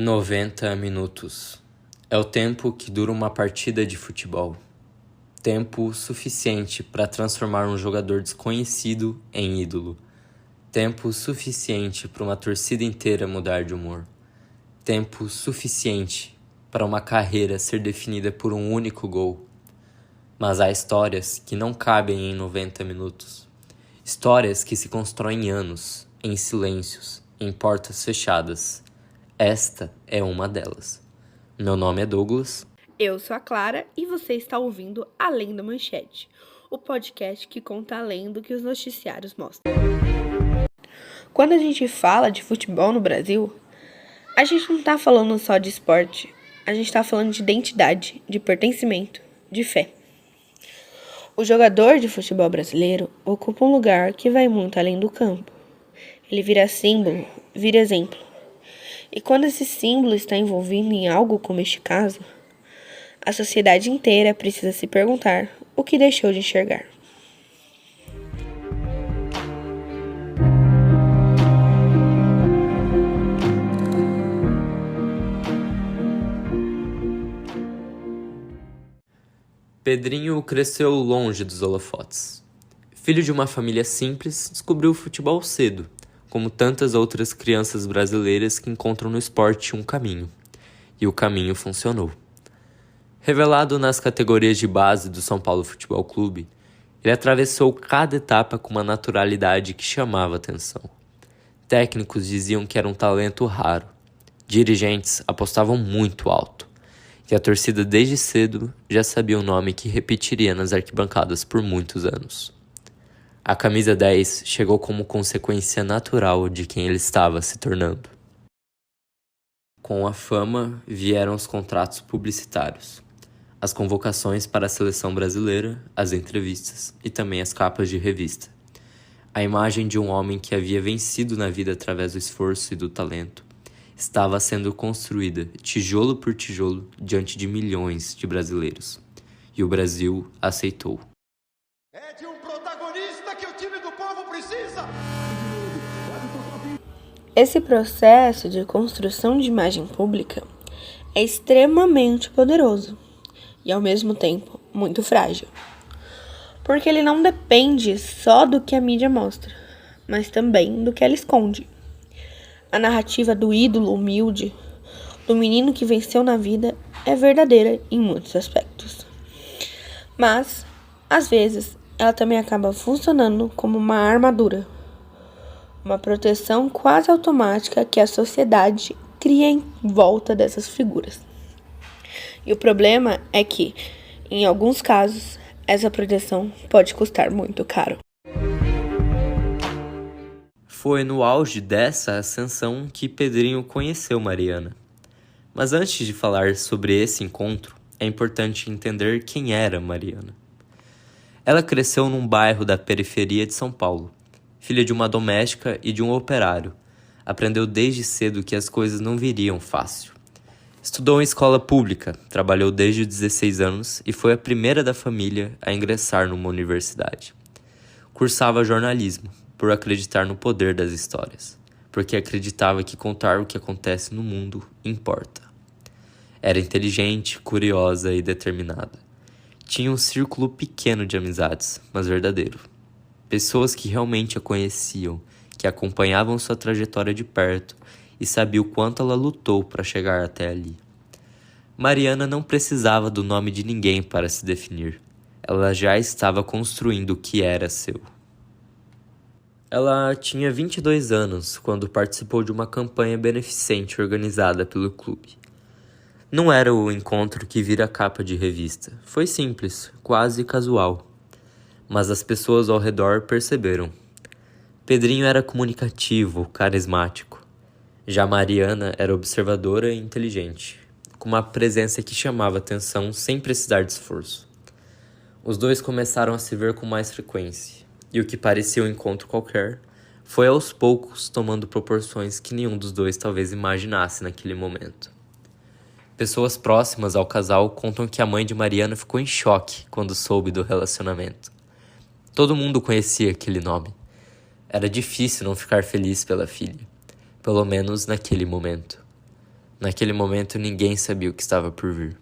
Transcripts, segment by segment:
90 minutos. É o tempo que dura uma partida de futebol. Tempo suficiente para transformar um jogador desconhecido em ídolo. Tempo suficiente para uma torcida inteira mudar de humor. Tempo suficiente para uma carreira ser definida por um único gol. Mas há histórias que não cabem em 90 minutos. Histórias que se constroem em anos, em silêncios, em portas fechadas. Esta é uma delas. Meu nome é Douglas. Eu sou a Clara e você está ouvindo Além da Manchete, o podcast que conta além do que os noticiários mostram. Quando a gente fala de futebol no Brasil, a gente não está falando só de esporte, a gente está falando de identidade, de pertencimento, de fé. O jogador de futebol brasileiro ocupa um lugar que vai muito além do campo. Ele vira símbolo, vira exemplo. E quando esse símbolo está envolvido em algo como este caso, a sociedade inteira precisa se perguntar o que deixou de enxergar. Pedrinho cresceu longe dos holofotes. Filho de uma família simples, descobriu o futebol cedo, como tantas outras crianças brasileiras que encontram no esporte um caminho. E o caminho funcionou. Revelado nas categorias de base do São Paulo Futebol Clube, ele atravessou cada etapa com uma naturalidade que chamava atenção. Técnicos diziam que era um talento raro. Dirigentes apostavam muito alto. E a torcida desde cedo já sabia o nome que repetiria nas arquibancadas por muitos anos. A camisa 10 chegou como consequência natural de quem ele estava se tornando. Com a fama vieram os contratos publicitários, as convocações para a seleção brasileira, as entrevistas e também as capas de revista. A imagem de um homem que havia vencido na vida através do esforço e do talento estava sendo construída tijolo por tijolo diante de milhões de brasileiros. E o Brasil aceitou. É de um protagonista que o time do povo precisa! Esse processo de construção de imagem pública é extremamente poderoso e, ao mesmo tempo, muito frágil. Porque ele não depende só do que a mídia mostra, mas também do que ela esconde. A narrativa do ídolo humilde, do menino que venceu na vida, é verdadeira em muitos aspectos. Mas, às vezes, ela também acaba funcionando como uma armadura, uma proteção quase automática que a sociedade cria em volta dessas figuras. E o problema é que, em alguns casos, essa proteção pode custar muito caro. Foi no auge dessa ascensão que Pedrinho conheceu Mariana. Mas antes de falar sobre esse encontro, é importante entender quem era Mariana. Ela cresceu num bairro da periferia de São Paulo, filha de uma doméstica e de um operário. Aprendeu desde cedo que as coisas não viriam fácil. Estudou em escola pública, trabalhou desde os 16 anos e foi a primeira da família a ingressar numa universidade. Cursava jornalismo, por acreditar no poder das histórias, porque acreditava que contar o que acontece no mundo importa. Era inteligente, curiosa e determinada. Tinha um círculo pequeno de amizades, mas verdadeiro. Pessoas que realmente a conheciam, que acompanhavam sua trajetória de perto e sabiam o quanto ela lutou para chegar até ali. Mariana não precisava do nome de ninguém para se definir. Ela já estava construindo o que era seu. Ela tinha 22 anos quando participou de uma campanha beneficente organizada pelo clube. Não era o encontro que vira capa de revista. Foi simples, quase casual. Mas as pessoas ao redor perceberam. Pedrinho era comunicativo, carismático. Já Mariana era observadora e inteligente, com uma presença que chamava atenção sem precisar de esforço. Os dois começaram a se ver com mais frequência. E o que parecia um encontro qualquer, foi aos poucos tomando proporções que nenhum dos dois talvez imaginasse naquele momento. Pessoas próximas ao casal contam que a mãe de Mariana ficou em choque quando soube do relacionamento. Todo mundo conhecia aquele nome. Era difícil não ficar feliz pela filha, pelo menos naquele momento. Naquele momento, ninguém sabia o que estava por vir.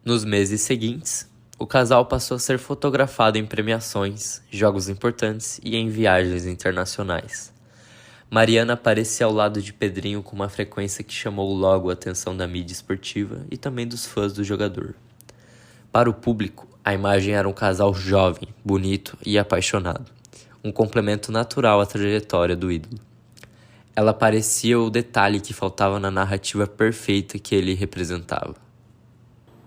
Nos meses seguintes, o casal passou a ser fotografado em premiações, jogos importantes e em viagens internacionais. Mariana aparecia ao lado de Pedrinho com uma frequência que chamou logo a atenção da mídia esportiva e também dos fãs do jogador. Para o público, a imagem era um casal jovem, bonito e apaixonado, um complemento natural à trajetória do ídolo. Ela parecia o detalhe que faltava na narrativa perfeita que ele representava.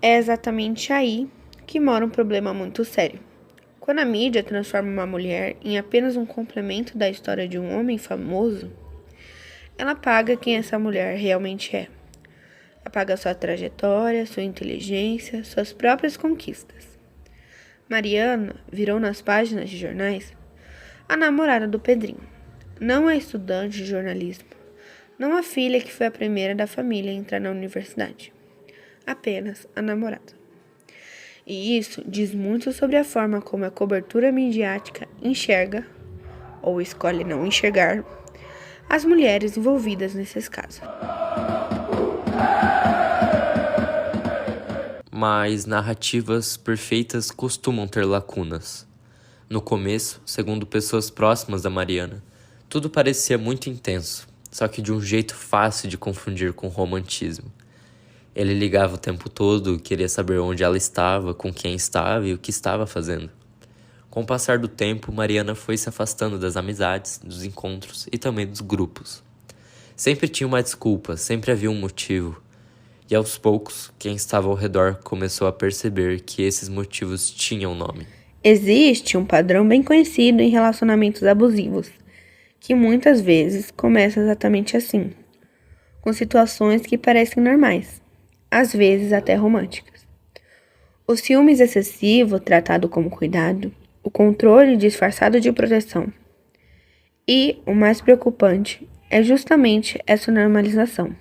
É exatamente aí que mora um problema muito sério. Quando a mídia transforma uma mulher em apenas um complemento da história de um homem famoso, ela apaga quem essa mulher realmente é. Apaga sua trajetória, sua inteligência, suas próprias conquistas. Mariana virou nas páginas de jornais a namorada do Pedrinho, não a estudante de jornalismo, não a filha que foi a primeira da família a entrar na universidade, apenas a namorada. E isso diz muito sobre a forma como a cobertura midiática enxerga, ou escolhe não enxergar, as mulheres envolvidas nesses casos. Mas narrativas perfeitas costumam ter lacunas. No começo, segundo pessoas próximas da Mariana, tudo parecia muito intenso, só que de um jeito fácil de confundir com romantismo. Ele ligava o tempo todo, queria saber onde ela estava, com quem estava e o que estava fazendo. Com o passar do tempo, Mariana foi se afastando das amizades, dos encontros e também dos grupos. Sempre tinha uma desculpa, sempre havia um motivo. E aos poucos, quem estava ao redor começou a perceber que esses motivos tinham nome. Existe um padrão bem conhecido em relacionamentos abusivos, que muitas vezes começa exatamente assim, com situações que parecem normais, às vezes até românticas. O ciúmes excessivo, tratado como cuidado, o controle disfarçado de proteção. E, o mais preocupante, é justamente essa normalização.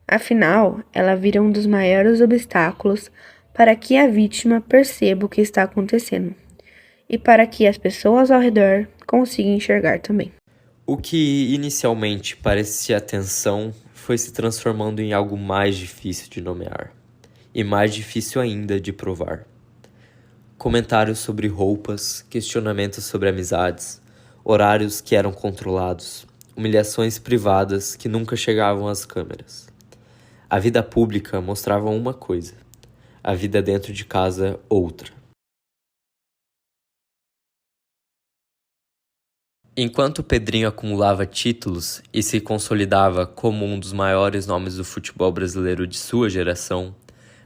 Afinal, ela vira um dos maiores obstáculos para que a vítima perceba o que está acontecendo e para que as pessoas ao redor consigam enxergar também. O que inicialmente parecia tensão foi se transformando em algo mais difícil de nomear e mais difícil ainda de provar. Comentários sobre roupas, questionamentos sobre amizades, horários que eram controlados, humilhações privadas que nunca chegavam às câmeras. A vida pública mostrava uma coisa, a vida dentro de casa outra. Enquanto Pedrinho acumulava títulos e se consolidava como um dos maiores nomes do futebol brasileiro de sua geração,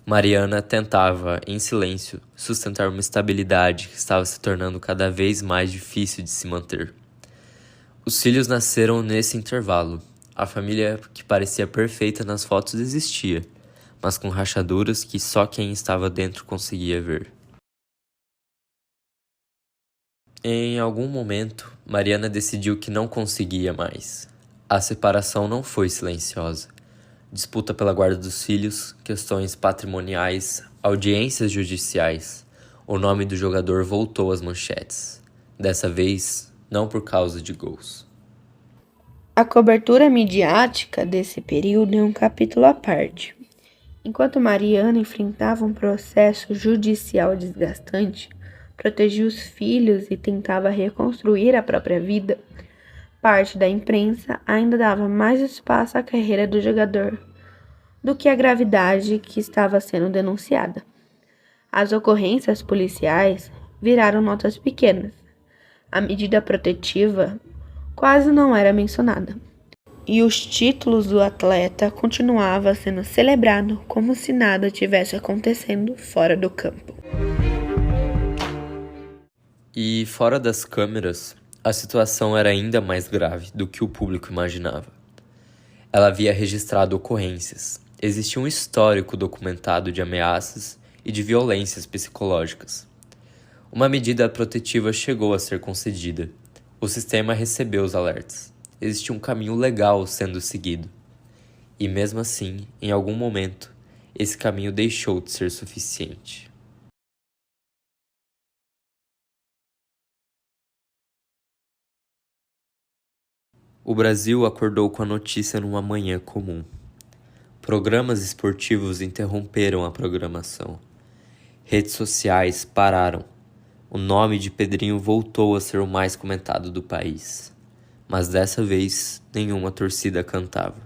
Mariana tentava, em silêncio, sustentar uma estabilidade que estava se tornando cada vez mais difícil de se manter. Os filhos nasceram nesse intervalo. A família que parecia perfeita nas fotos existia, mas com rachaduras que só quem estava dentro conseguia ver. Em algum momento, Mariana decidiu que não conseguia mais. A separação não foi silenciosa. Disputa pela guarda dos filhos, questões patrimoniais, audiências judiciais. O nome do jogador voltou às manchetes. Dessa vez, não por causa de gols. A cobertura midiática desse período é um capítulo à parte. Enquanto Mariana enfrentava um processo judicial desgastante, protegia os filhos e tentava reconstruir a própria vida, parte da imprensa ainda dava mais espaço à carreira do jogador do que à gravidade que estava sendo denunciada. As ocorrências policiais viraram notas pequenas. A medida protetiva quase não era mencionada. E os títulos do atleta continuavam sendo celebrados como se nada tivesse acontecendo fora do campo. E fora das câmeras, a situação era ainda mais grave do que o público imaginava. Ela havia registrado ocorrências. Existia um histórico documentado de ameaças e de violências psicológicas. Uma medida protetiva chegou a ser concedida. O sistema recebeu os alertas. Existia um caminho legal sendo seguido. E mesmo assim, em algum momento, esse caminho deixou de ser suficiente. O Brasil acordou com a notícia numa manhã comum. Programas esportivos interromperam a programação. Redes sociais pararam. O nome de Pedrinho voltou a ser o mais comentado do país. Mas dessa vez, nenhuma torcida cantava.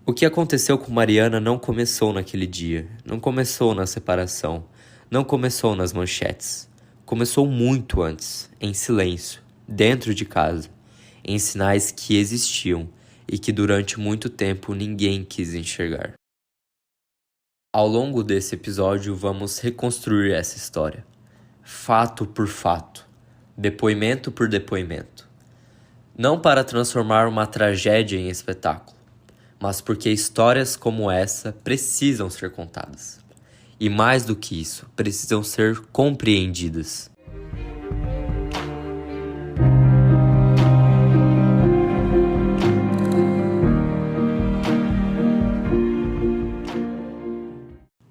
O que aconteceu com Mariana não começou naquele dia, não começou na separação, não começou nas manchetes. Começou muito antes, em silêncio, dentro de casa, em sinais que existiam e que durante muito tempo ninguém quis enxergar. Ao longo desse episódio, vamos reconstruir essa história, fato por fato, depoimento por depoimento. Não para transformar uma tragédia em espetáculo, mas porque histórias como essa precisam ser contadas. E mais do que isso, precisam ser compreendidas.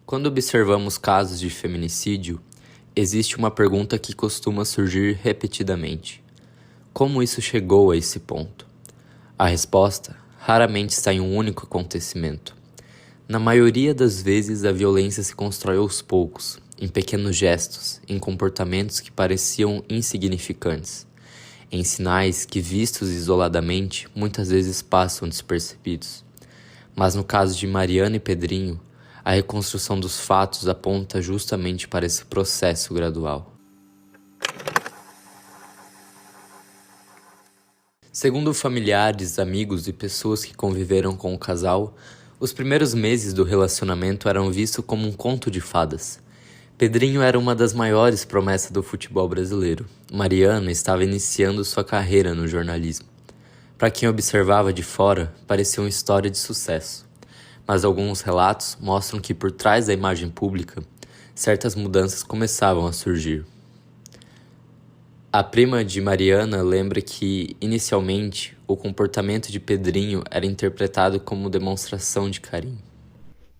Quando observamos casos de feminicídio, existe uma pergunta que costuma surgir repetidamente. Como isso chegou a esse ponto? A resposta raramente está em um único acontecimento. Na maioria das vezes, a violência se constrói aos poucos, em pequenos gestos, em comportamentos que pareciam insignificantes, em sinais que, vistos isoladamente, muitas vezes passam despercebidos. Mas no caso de Mariana e Pedrinho, a reconstrução dos fatos aponta justamente para esse processo gradual. Segundo familiares, amigos e pessoas que conviveram com o casal, os primeiros meses do relacionamento eram vistos como um conto de fadas. Pedrinho era uma das maiores promessas do futebol brasileiro. Mariana estava iniciando sua carreira no jornalismo. Para quem observava de fora, parecia uma história de sucesso. Mas alguns relatos mostram que por trás da imagem pública, certas mudanças começavam a surgir. A prima de Mariana lembra que, inicialmente, o comportamento de Pedrinho era interpretado como demonstração de carinho.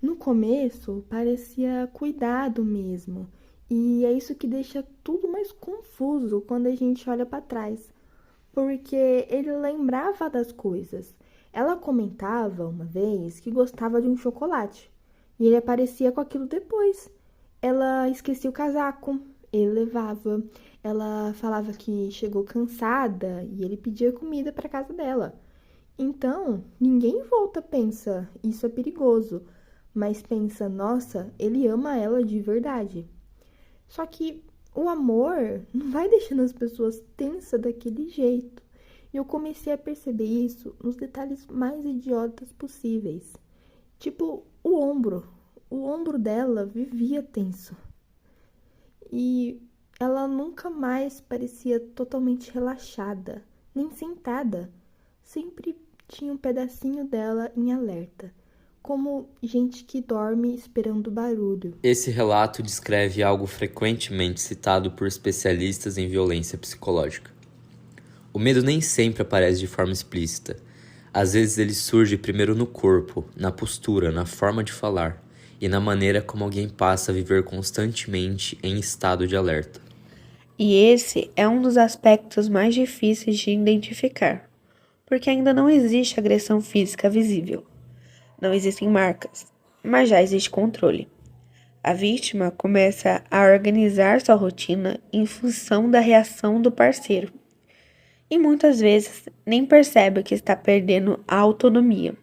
No começo, parecia cuidado mesmo, e é isso que deixa tudo mais confuso quando a gente olha para trás, porque ele lembrava das coisas. Ela comentava uma vez que gostava de um chocolate, e ele aparecia com aquilo depois. Ela esquecia o casaco, ele levava. Ela falava que chegou cansada e ele pedia comida para casa dela. Então, ninguém em volta pensa, isso é perigoso, mas pensa, nossa, ele ama ela de verdade. Só que o amor não vai deixando as pessoas tensas daquele jeito. E eu comecei a perceber isso nos detalhes mais idiotas possíveis. Tipo, o ombro. O ombro dela vivia tenso. E ela nunca mais parecia totalmente relaxada, nem sentada. Sempre tinha um pedacinho dela em alerta, como gente que dorme esperando barulho. Esse relato descreve algo frequentemente citado por especialistas em violência psicológica. O medo nem sempre aparece de forma explícita. Às vezes ele surge primeiro no corpo, na postura, na forma de falar e na maneira como alguém passa a viver constantemente em estado de alerta. E esse é um dos aspectos mais difíceis de identificar, porque ainda não existe agressão física visível. Não existem marcas, mas já existe controle. A vítima começa a organizar sua rotina em função da reação do parceiro. E muitas vezes nem percebe que está perdendo a autonomia.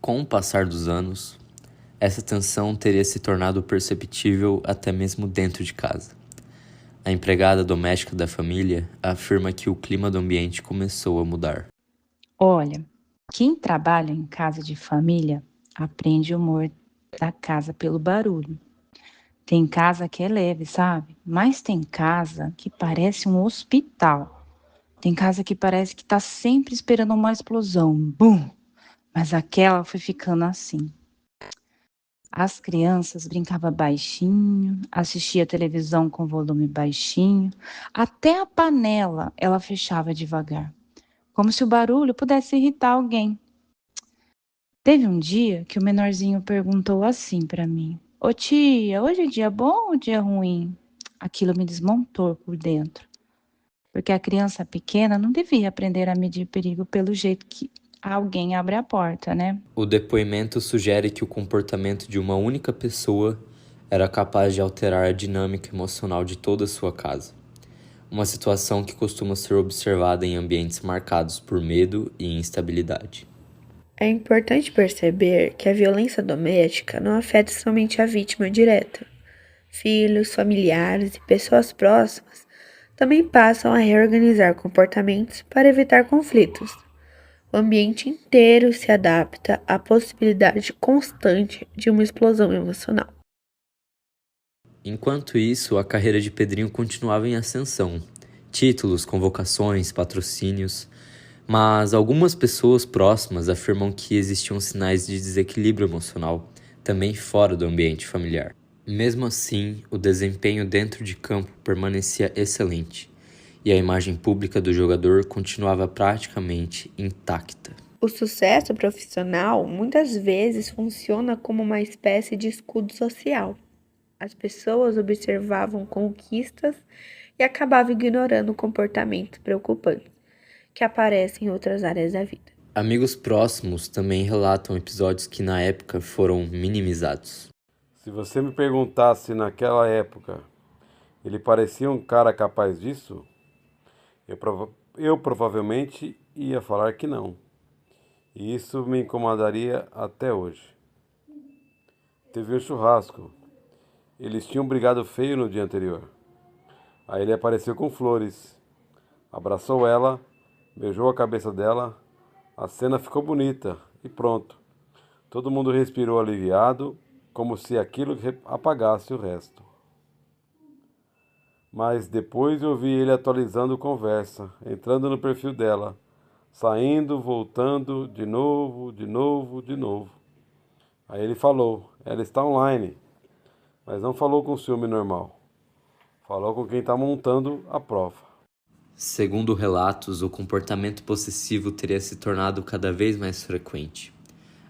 Com o passar dos anos, essa tensão teria se tornado perceptível até mesmo dentro de casa. A empregada doméstica da família afirma que o clima do ambiente começou a mudar. Olha, quem trabalha em casa de família aprende o humor da casa pelo barulho. Tem casa que é leve, sabe? Mas tem casa que parece um hospital. Tem casa que parece que tá sempre esperando uma explosão. Bum! Mas aquela foi ficando assim. As crianças brincavam baixinho, assistia televisão com volume baixinho. Até a panela ela fechava devagar, como se o barulho pudesse irritar alguém. Teve um dia que o menorzinho perguntou assim para mim: Ô tia, hoje é dia bom ou dia ruim? Aquilo me desmontou por dentro. porque a criança pequena não devia aprender a medir perigo pelo jeito que alguém abre a porta, né? O depoimento sugere que o comportamento de uma única pessoa era capaz de alterar a dinâmica emocional de toda a sua casa. Uma situação que costuma ser observada em ambientes marcados por medo e instabilidade. É importante perceber que a violência doméstica não afeta somente a vítima direta. Filhos, familiares e pessoas próximas também passam a reorganizar comportamentos para evitar conflitos. O ambiente inteiro se adapta à possibilidade constante de uma explosão emocional. Enquanto isso, a carreira de Pedrinho continuava em ascensão. Títulos, convocações, patrocínios. Mas algumas pessoas próximas afirmam que existiam sinais de desequilíbrio emocional, também fora do ambiente familiar. Mesmo assim, o desempenho dentro de campo permanecia excelente, e a imagem pública do jogador continuava praticamente intacta. O sucesso profissional muitas vezes funciona como uma espécie de escudo social. As pessoas observavam conquistas e acabavam ignorando comportamentos preocupantes que aparecem em outras áreas da vida. Amigos próximos também relatam episódios que na época foram minimizados. Se você me perguntasse naquela época, ele parecia um cara capaz disso? Eu provavelmente ia falar que não. E isso me incomodaria até hoje. Teve um churrasco. Eles tinham brigado feio no dia anterior. Aí ele apareceu com flores, abraçou ela, beijou a cabeça dela. A cena ficou bonita e pronto. Todo mundo respirou aliviado, como se aquilo apagasse o resto. Mas depois eu vi ele atualizando conversa, entrando no perfil dela, saindo, voltando, de novo, de novo, de novo. Aí ele falou, ela está online, mas não falou com ciúme normal. Falou com quem está montando a prova. Segundo relatos, o comportamento possessivo teria se tornado cada vez mais frequente.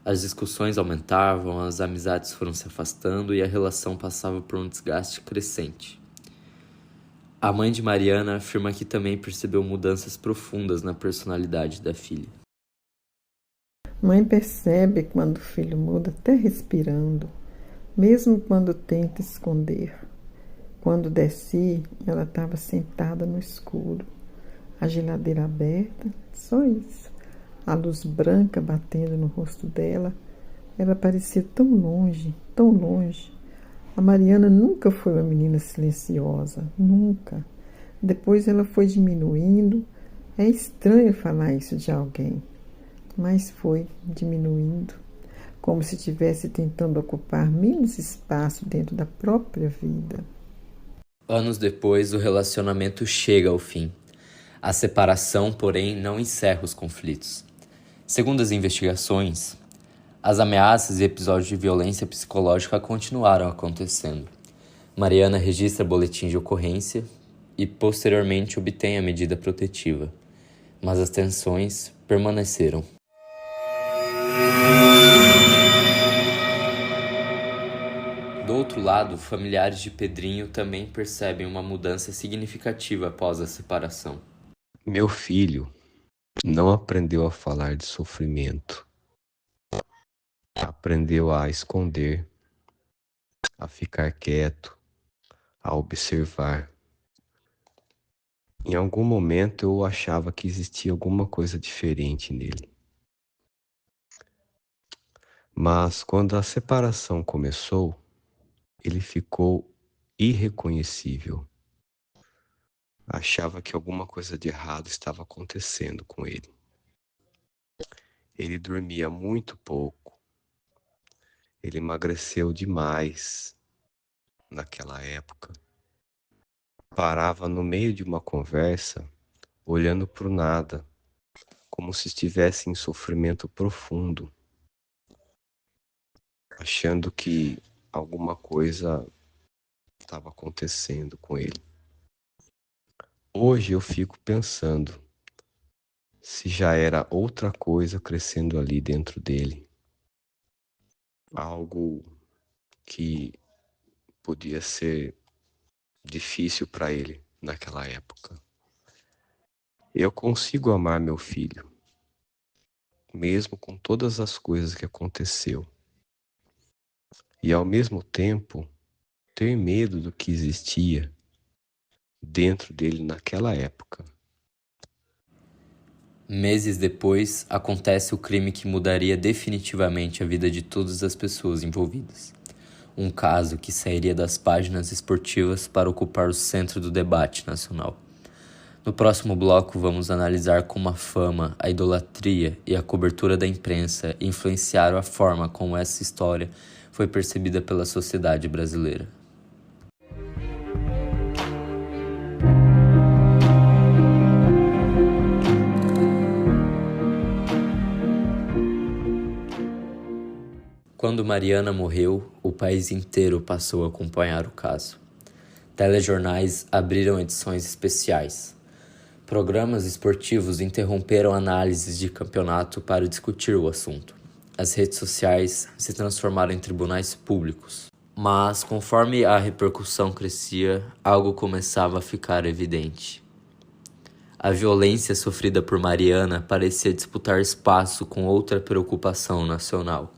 As discussões aumentavam, as amizades foram se afastando e a relação passava por um desgaste crescente. A mãe de Mariana afirma que também percebeu mudanças profundas na personalidade da filha. Mãe percebe quando o filho muda até respirando, mesmo quando tenta esconder. Quando desci, ela estava sentada no escuro, a geladeira aberta, só isso. A luz branca batendo no rosto dela, ela parecia tão longe, tão longe. A Mariana nunca foi uma menina silenciosa, nunca. Depois ela foi diminuindo. É estranho falar isso de alguém, mas foi diminuindo, como se estivesse tentando ocupar menos espaço dentro da própria vida. Anos depois, o relacionamento chega ao fim. A separação, porém, não encerra os conflitos. Segundo as investigações, as ameaças e episódios de violência psicológica continuaram acontecendo. Mariana registra boletim de ocorrência e, posteriormente, obtém a medida protetiva. Mas as tensões permaneceram. Do outro lado, familiares de Pedrinho também percebem uma mudança significativa após a separação. Meu filho não aprendeu a falar de sofrimento. Aprendeu a esconder, a ficar quieto, a observar. Em algum momento eu achava que existia alguma coisa diferente nele. Mas quando a separação começou, ele ficou irreconhecível. Achava que alguma coisa de errado estava acontecendo com ele. Ele dormia muito pouco. Ele emagreceu demais naquela época. Parava no meio de uma conversa, olhando para o nada, como se estivesse em sofrimento profundo, achando que alguma coisa estava acontecendo com ele. Hoje eu fico pensando se já era outra coisa crescendo ali dentro dele. Algo que podia ser difícil para ele naquela época. Eu consigo amar meu filho, mesmo com todas as coisas que aconteceu. E ao mesmo tempo, ter medo do que existia dentro dele naquela época. Meses depois, acontece o crime que mudaria definitivamente a vida de todas as pessoas envolvidas. Um caso que sairia das páginas esportivas para ocupar o centro do debate nacional. No próximo bloco, vamos analisar como a fama, a idolatria e a cobertura da imprensa influenciaram a forma como essa história foi percebida pela sociedade brasileira. Quando Mariana morreu, o país inteiro passou a acompanhar o caso. Telejornais abriram edições especiais. Programas esportivos interromperam análises de campeonato para discutir o assunto. As redes sociais se transformaram em tribunais públicos. Mas, conforme a repercussão crescia, algo começava a ficar evidente. A violência sofrida por Mariana parecia disputar espaço com outra preocupação nacional: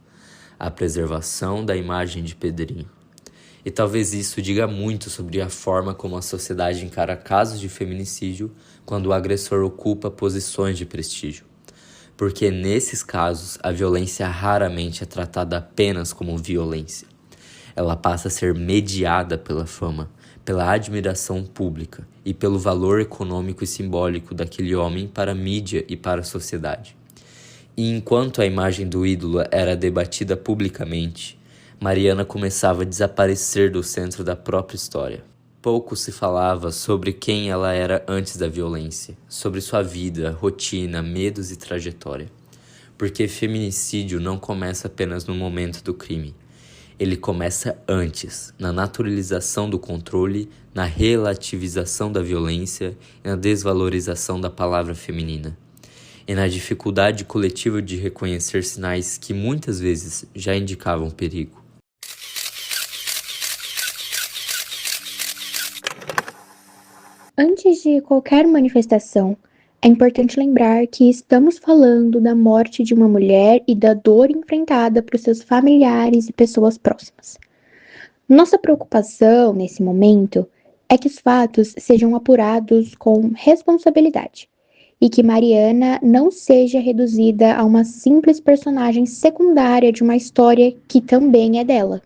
a preservação da imagem de Pedrinho. E talvez isso diga muito sobre a forma como a sociedade encara casos de feminicídio quando o agressor ocupa posições de prestígio. Porque nesses casos, a violência raramente é tratada apenas como violência. Ela passa a ser mediada pela fama, pela admiração pública e pelo valor econômico e simbólico daquele homem para a mídia e para a sociedade. E enquanto a imagem do ídolo era debatida publicamente, Mariana começava a desaparecer do centro da própria história. Pouco se falava sobre quem ela era antes da violência, sobre sua vida, rotina, medos e trajetória. Porque feminicídio não começa apenas no momento do crime. Ele começa antes, na naturalização do controle, na relativização da violência e na desvalorização da palavra feminina. E na dificuldade coletiva de reconhecer sinais que muitas vezes já indicavam perigo. Antes de qualquer manifestação, é importante lembrar que estamos falando da morte de uma mulher e da dor enfrentada por seus familiares e pessoas próximas. Nossa preocupação, nesse momento, é que os fatos sejam apurados com responsabilidade e que Mariana não seja reduzida a uma simples personagem secundária de uma história que também é dela.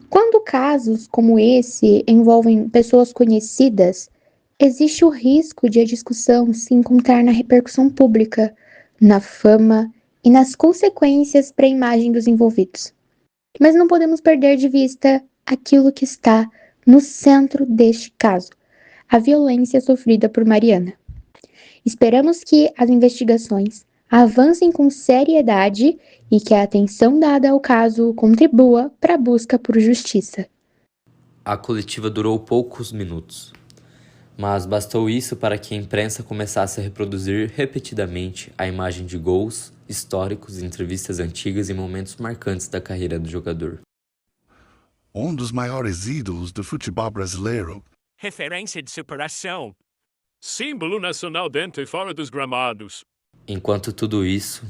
Quando casos como esse envolvem pessoas conhecidas, existe o risco de a discussão se encontrar na repercussão pública, na fama e nas consequências para a imagem dos envolvidos. Mas não podemos perder de vista aquilo que está no centro deste caso, a violência sofrida por Mariana. Esperamos que as investigações avancem com seriedade e que a atenção dada ao caso contribua para a busca por justiça. A coletiva durou poucos minutos, mas bastou isso para que a imprensa começasse a reproduzir repetidamente a imagem de gols históricos, entrevistas antigas e momentos marcantes da carreira do jogador. Um dos maiores ídolos do futebol brasileiro. Referência de superação. Símbolo nacional dentro e fora dos gramados. Enquanto tudo isso,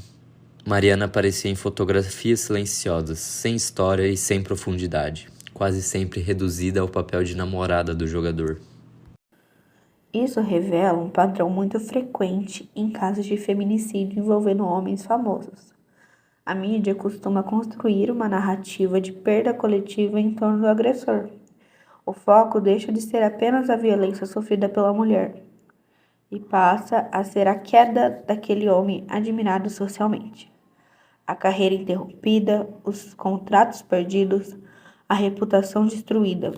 Mariana aparecia em fotografias silenciosas, sem história e sem profundidade, quase sempre reduzida ao papel de namorada do jogador. Isso revela um padrão muito frequente em casos de feminicídio envolvendo homens famosos. A mídia costuma construir uma narrativa de perda coletiva em torno do agressor. O foco deixa de ser apenas a violência sofrida pela mulher e passa a ser a queda daquele homem admirado socialmente. A carreira interrompida, os contratos perdidos, a reputação destruída,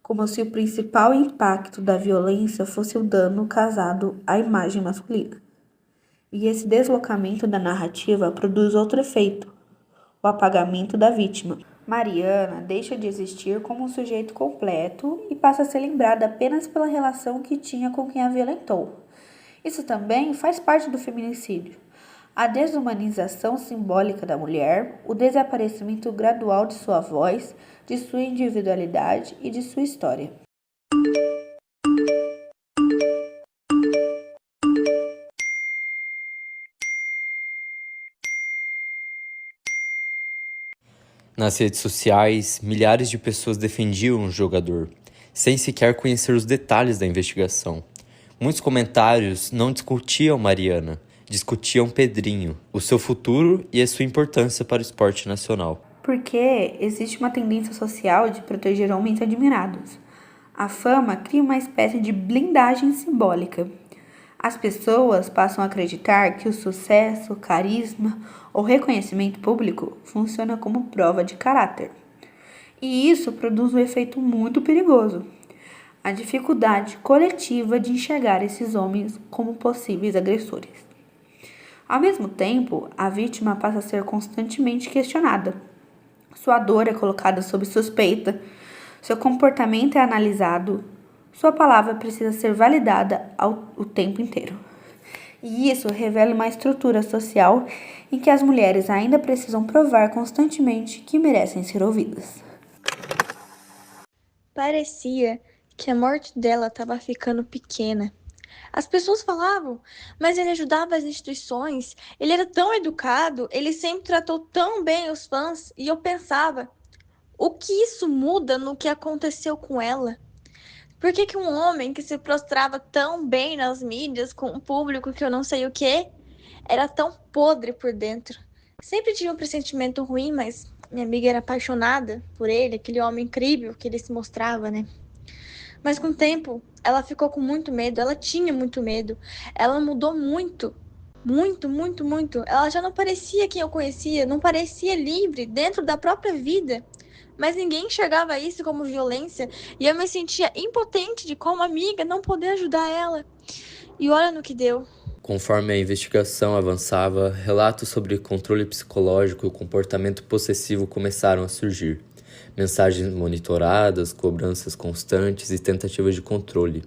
como se o principal impacto da violência fosse o dano causado à imagem masculina. E esse deslocamento da narrativa produz outro efeito, o apagamento da vítima. Mariana deixa de existir como um sujeito completo e passa a ser lembrada apenas pela relação que tinha com quem a violentou. Isso também faz parte do feminicídio. A desumanização simbólica da mulher, o desaparecimento gradual de sua voz, de sua individualidade e de sua história. Nas redes sociais, milhares de pessoas defendiam o jogador, sem sequer conhecer os detalhes da investigação. Muitos comentários não discutiam Mariana, discutiam Pedrinho, o seu futuro e a sua importância para o esporte nacional. Porque existe uma tendência social de proteger homens admirados. A fama cria uma espécie de blindagem simbólica. As pessoas passam a acreditar que o sucesso, carisma ou reconhecimento público funciona como prova de caráter. E isso produz um efeito muito perigoso: a dificuldade coletiva de enxergar esses homens como possíveis agressores. Ao mesmo tempo, a vítima passa a ser constantemente questionada. Sua dor é colocada sob suspeita, seu comportamento é analisado, sua palavra precisa ser validada o tempo inteiro. E isso revela uma estrutura social em que as mulheres ainda precisam provar constantemente que merecem ser ouvidas. Parecia que a morte dela estava ficando pequena. As pessoas falavam, mas ele ajudava as instituições, ele era tão educado, ele sempre tratou tão bem os fãs, e eu pensava, o que isso muda no que aconteceu com ela? Por que um homem que se prostrava tão bem nas mídias, com um público que eu não sei o que, era tão podre por dentro? Sempre tive um pressentimento ruim, mas minha amiga era apaixonada por ele, aquele homem incrível que ele se mostrava, né? Mas com o tempo, ela ficou com muito medo, ela tinha muito medo, ela mudou muito, muito, muito, muito. Ela já não parecia quem eu conhecia, não parecia livre dentro da própria vida. Mas ninguém enxergava isso como violência e eu me sentia impotente de como amiga não poder ajudar ela. E olha no que deu. Conforme a investigação avançava, relatos sobre controle psicológico e o comportamento possessivo começaram a surgir. Mensagens monitoradas, cobranças constantes e tentativas de controle.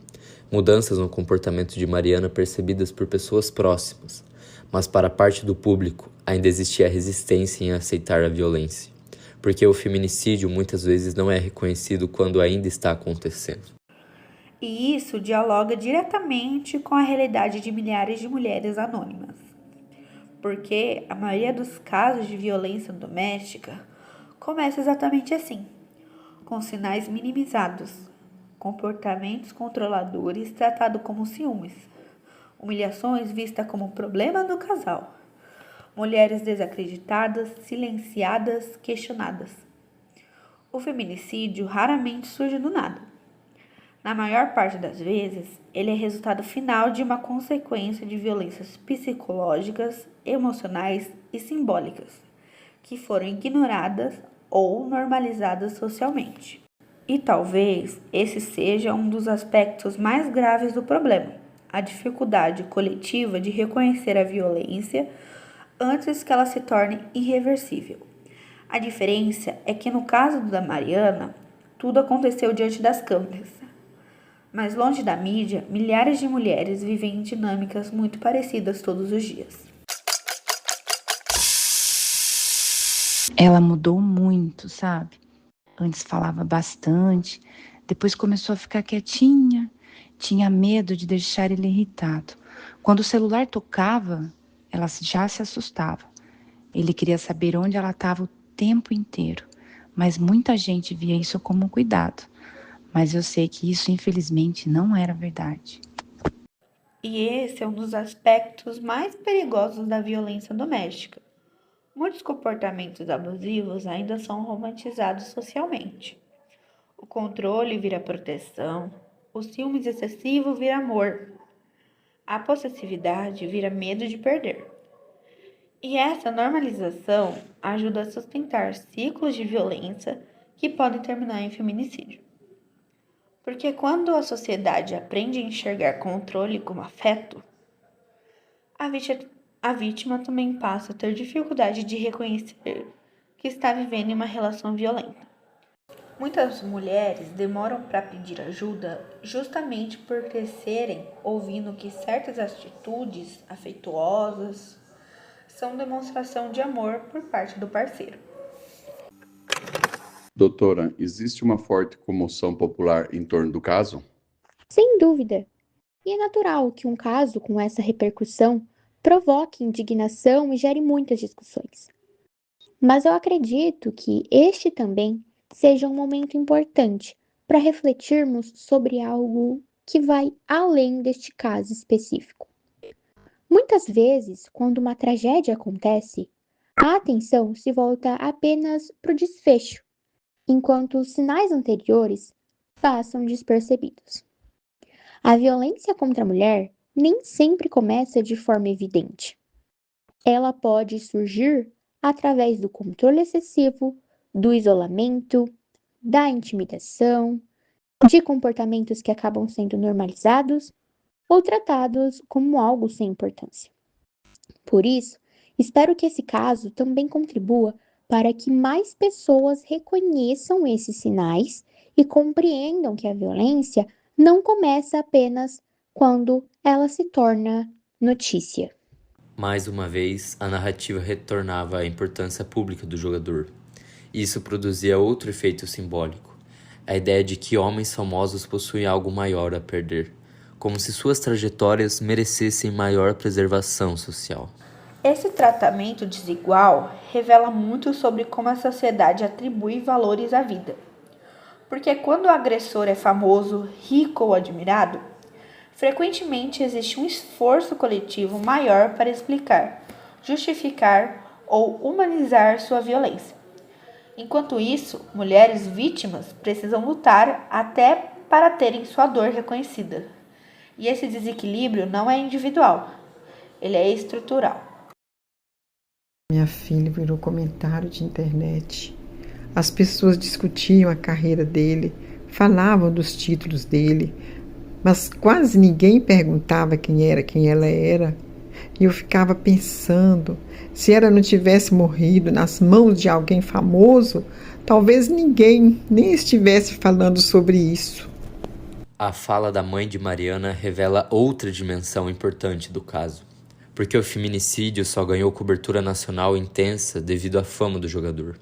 Mudanças no comportamento de Mariana percebidas por pessoas próximas. Mas para parte do público, ainda existia resistência em aceitar a violência. Porque o feminicídio muitas vezes não é reconhecido quando ainda está acontecendo. E isso dialoga diretamente com a realidade de milhares de mulheres anônimas. Porque a maioria dos casos de violência doméstica começa exatamente assim, com sinais minimizados, comportamentos controladores tratados como ciúmes, humilhações vistas como problema do casal, mulheres desacreditadas, silenciadas, questionadas. O feminicídio raramente surge do nada. Na maior parte das vezes, ele é resultado final de uma consequência de violências psicológicas, emocionais e simbólicas, que foram ignoradas ou normalizadas socialmente. E talvez esse seja um dos aspectos mais graves do problema, a dificuldade coletiva de reconhecer a violência antes que ela se torne irreversível. A diferença é que no caso da Mariana, tudo aconteceu diante das câmeras. Mas longe da mídia, milhares de mulheres vivem em dinâmicas muito parecidas todos os dias. Ela mudou muito, sabe? Antes falava bastante, depois começou a ficar quietinha, tinha medo de deixar ele irritado. Quando o celular tocava, ela já se assustava. Ele queria saber onde ela estava o tempo inteiro, mas muita gente via isso como cuidado. Mas eu sei que isso, infelizmente, não era verdade. E esse é um dos aspectos mais perigosos da violência doméstica. Muitos comportamentos abusivos ainda são romantizados socialmente. O controle vira proteção, o ciúmes excessivo vira amor, a possessividade vira medo de perder. E essa normalização ajuda a sustentar ciclos de violência que podem terminar em feminicídio. Porque quando a sociedade aprende a enxergar controle como afeto, a vítima também passa a ter dificuldade de reconhecer que está vivendo em uma relação violenta. Muitas mulheres demoram para pedir ajuda justamente por crescerem ouvindo que certas atitudes afetuosas são demonstração de amor por parte do parceiro. Doutora, existe uma forte comoção popular em torno do caso? Sem dúvida. E é natural que um caso com essa repercussão provoque indignação e gere muitas discussões. Mas eu acredito que este também seja um momento importante para refletirmos sobre algo que vai além deste caso específico. Muitas vezes, quando uma tragédia acontece, a atenção se volta apenas para o desfecho, enquanto os sinais anteriores passam despercebidos. A violência contra a mulher nem sempre começa de forma evidente. Ela pode surgir através do controle excessivo, do isolamento, da intimidação, de comportamentos que acabam sendo normalizados ou tratados como algo sem importância. Por isso, espero que esse caso também contribua para que mais pessoas reconheçam esses sinais e compreendam que a violência não começa apenas quando ela se torna notícia. Mais uma vez, a narrativa retornava à importância pública do jogador. Isso produzia outro efeito simbólico, a ideia de que homens famosos possuem algo maior a perder, como se suas trajetórias merecessem maior preservação social. Esse tratamento desigual revela muito sobre como a sociedade atribui valores à vida. Porque quando o agressor é famoso, rico ou admirado, frequentemente existe um esforço coletivo maior para explicar, justificar ou humanizar sua violência. Enquanto isso, mulheres vítimas precisam lutar até para terem sua dor reconhecida. E esse desequilíbrio não é individual, ele é estrutural. Minha filha virou comentário de internet. As pessoas discutiam a carreira dele, falavam dos títulos dele, mas quase ninguém perguntava quem ela era. E eu ficava pensando, se ela não tivesse morrido nas mãos de alguém famoso, talvez ninguém nem estivesse falando sobre isso. A fala da mãe de Mariana revela outra dimensão importante do caso, porque o feminicídio só ganhou cobertura nacional intensa devido à fama do jogador.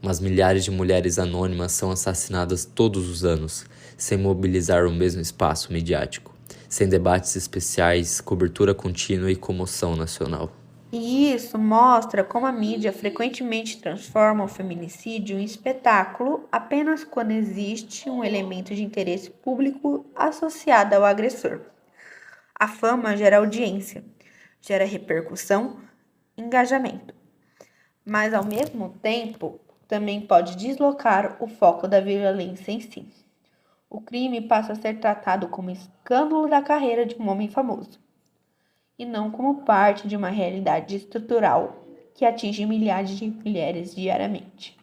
Mas milhares de mulheres anônimas são assassinadas todos os anos, sem mobilizar o mesmo espaço midiático, sem debates especiais, cobertura contínua e comoção nacional. E isso mostra como a mídia frequentemente transforma o feminicídio em espetáculo apenas quando existe um elemento de interesse público associado ao agressor. A fama gera audiência, gera repercussão, engajamento. Mas, ao mesmo tempo, também pode deslocar o foco da violência em si. O crime passa a ser tratado como escândalo da carreira de um homem famoso, e não como parte de uma realidade estrutural que atinge milhares de mulheres diariamente.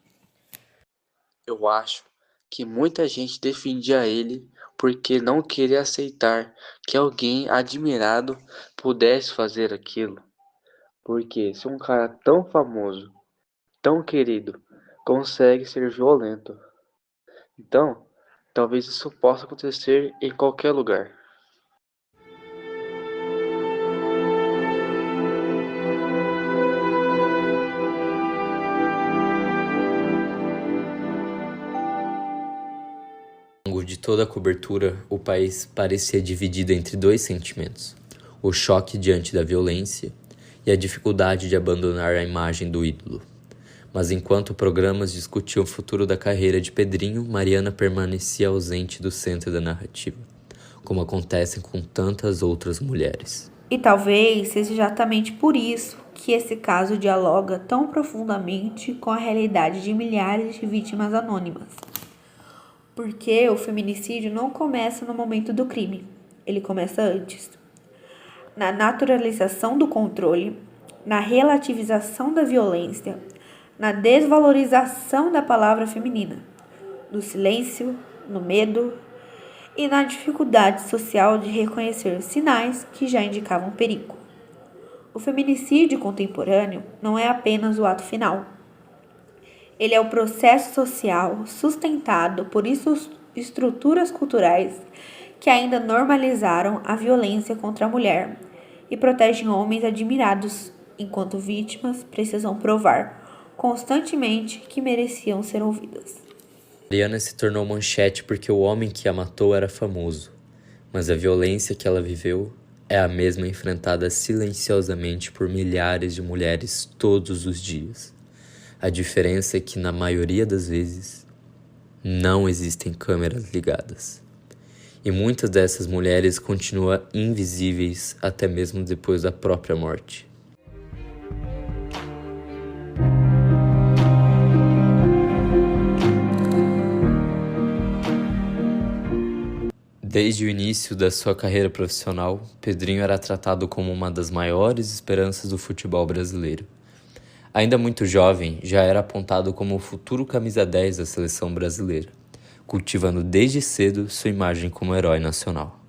Eu acho que muita gente defendia ele porque não queria aceitar que alguém admirado pudesse fazer aquilo. Porque se um cara tão famoso, tão querido, consegue ser violento, então talvez isso possa acontecer em qualquer lugar. Ao longo de toda a cobertura, o país parecia dividido entre dois sentimentos: o choque diante da violência e a dificuldade de abandonar a imagem do ídolo. Mas enquanto programas discutiam o futuro da carreira de Pedrinho, Mariana permanecia ausente do centro da narrativa, como acontece com tantas outras mulheres. E talvez seja exatamente por isso que esse caso dialoga tão profundamente com a realidade de milhares de vítimas anônimas. Porque o feminicídio não começa no momento do crime, ele começa antes. Na naturalização do controle, na relativização da violência, na desvalorização da palavra feminina, no silêncio, no medo e na dificuldade social de reconhecer sinais que já indicavam perigo. O feminicídio contemporâneo não é apenas o ato final. Ele é o processo social sustentado por estruturas culturais que ainda normalizaram a violência contra a mulher e protegem homens admirados, enquanto vítimas precisam provar constantemente que mereciam ser ouvidas. Mariana se tornou manchete porque o homem que a matou era famoso, mas a violência que ela viveu é a mesma enfrentada silenciosamente por milhares de mulheres todos os dias. A diferença é que, na maioria das vezes, não existem câmeras ligadas. E muitas dessas mulheres continuam invisíveis até mesmo depois da própria morte. Desde o início da sua carreira profissional, Pedrinho era tratado como uma das maiores esperanças do futebol brasileiro. Ainda muito jovem, já era apontado como o futuro camisa 10 da seleção brasileira, cultivando desde cedo sua imagem como herói nacional.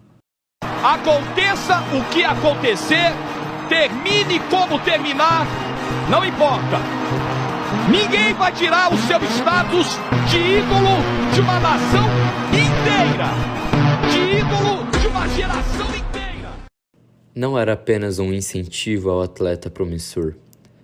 Aconteça o que acontecer, termine como terminar, não importa. Ninguém vai tirar o seu status de ídolo de uma nação inteira. De ídolo de uma geração inteira. Não era apenas um incentivo ao atleta promissor,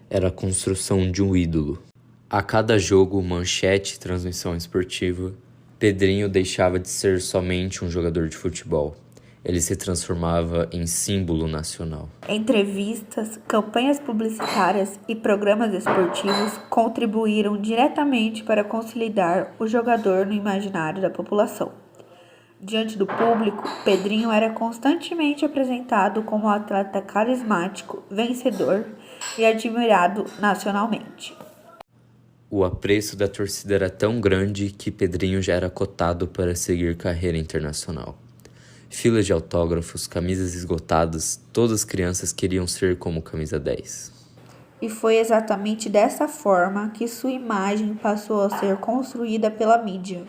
era a construção de um ídolo. A cada jogo, manchete e transmissão esportiva, Pedrinho deixava de ser somente um jogador de futebol. Ele se transformava em símbolo nacional. Entrevistas, campanhas publicitárias e programas esportivos contribuíram diretamente para consolidar o jogador no imaginário da população. Diante do público, Pedrinho era constantemente apresentado como um atleta carismático, vencedor e admirado nacionalmente. O apreço da torcida era tão grande que Pedrinho já era cotado para seguir carreira internacional. Filas de autógrafos, camisas esgotadas, todas as crianças queriam ser como camisa 10. E foi exatamente dessa forma que sua imagem passou a ser construída pela mídia,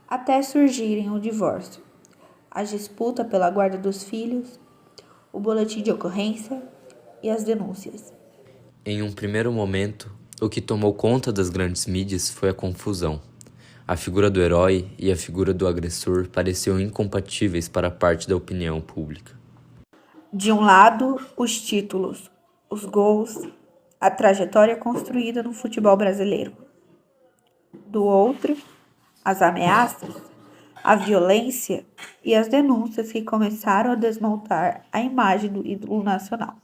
até surgirem o divórcio, a disputa pela guarda dos filhos, o boletim de ocorrência e as denúncias. Em um primeiro momento, o que tomou conta das grandes mídias foi a confusão. A figura do herói e a figura do agressor pareciam incompatíveis para parte da opinião pública. De um lado, os títulos, os gols, a trajetória construída no futebol brasileiro. Do outro, as ameaças, a violência e as denúncias que começaram a desmontar a imagem do ídolo nacional.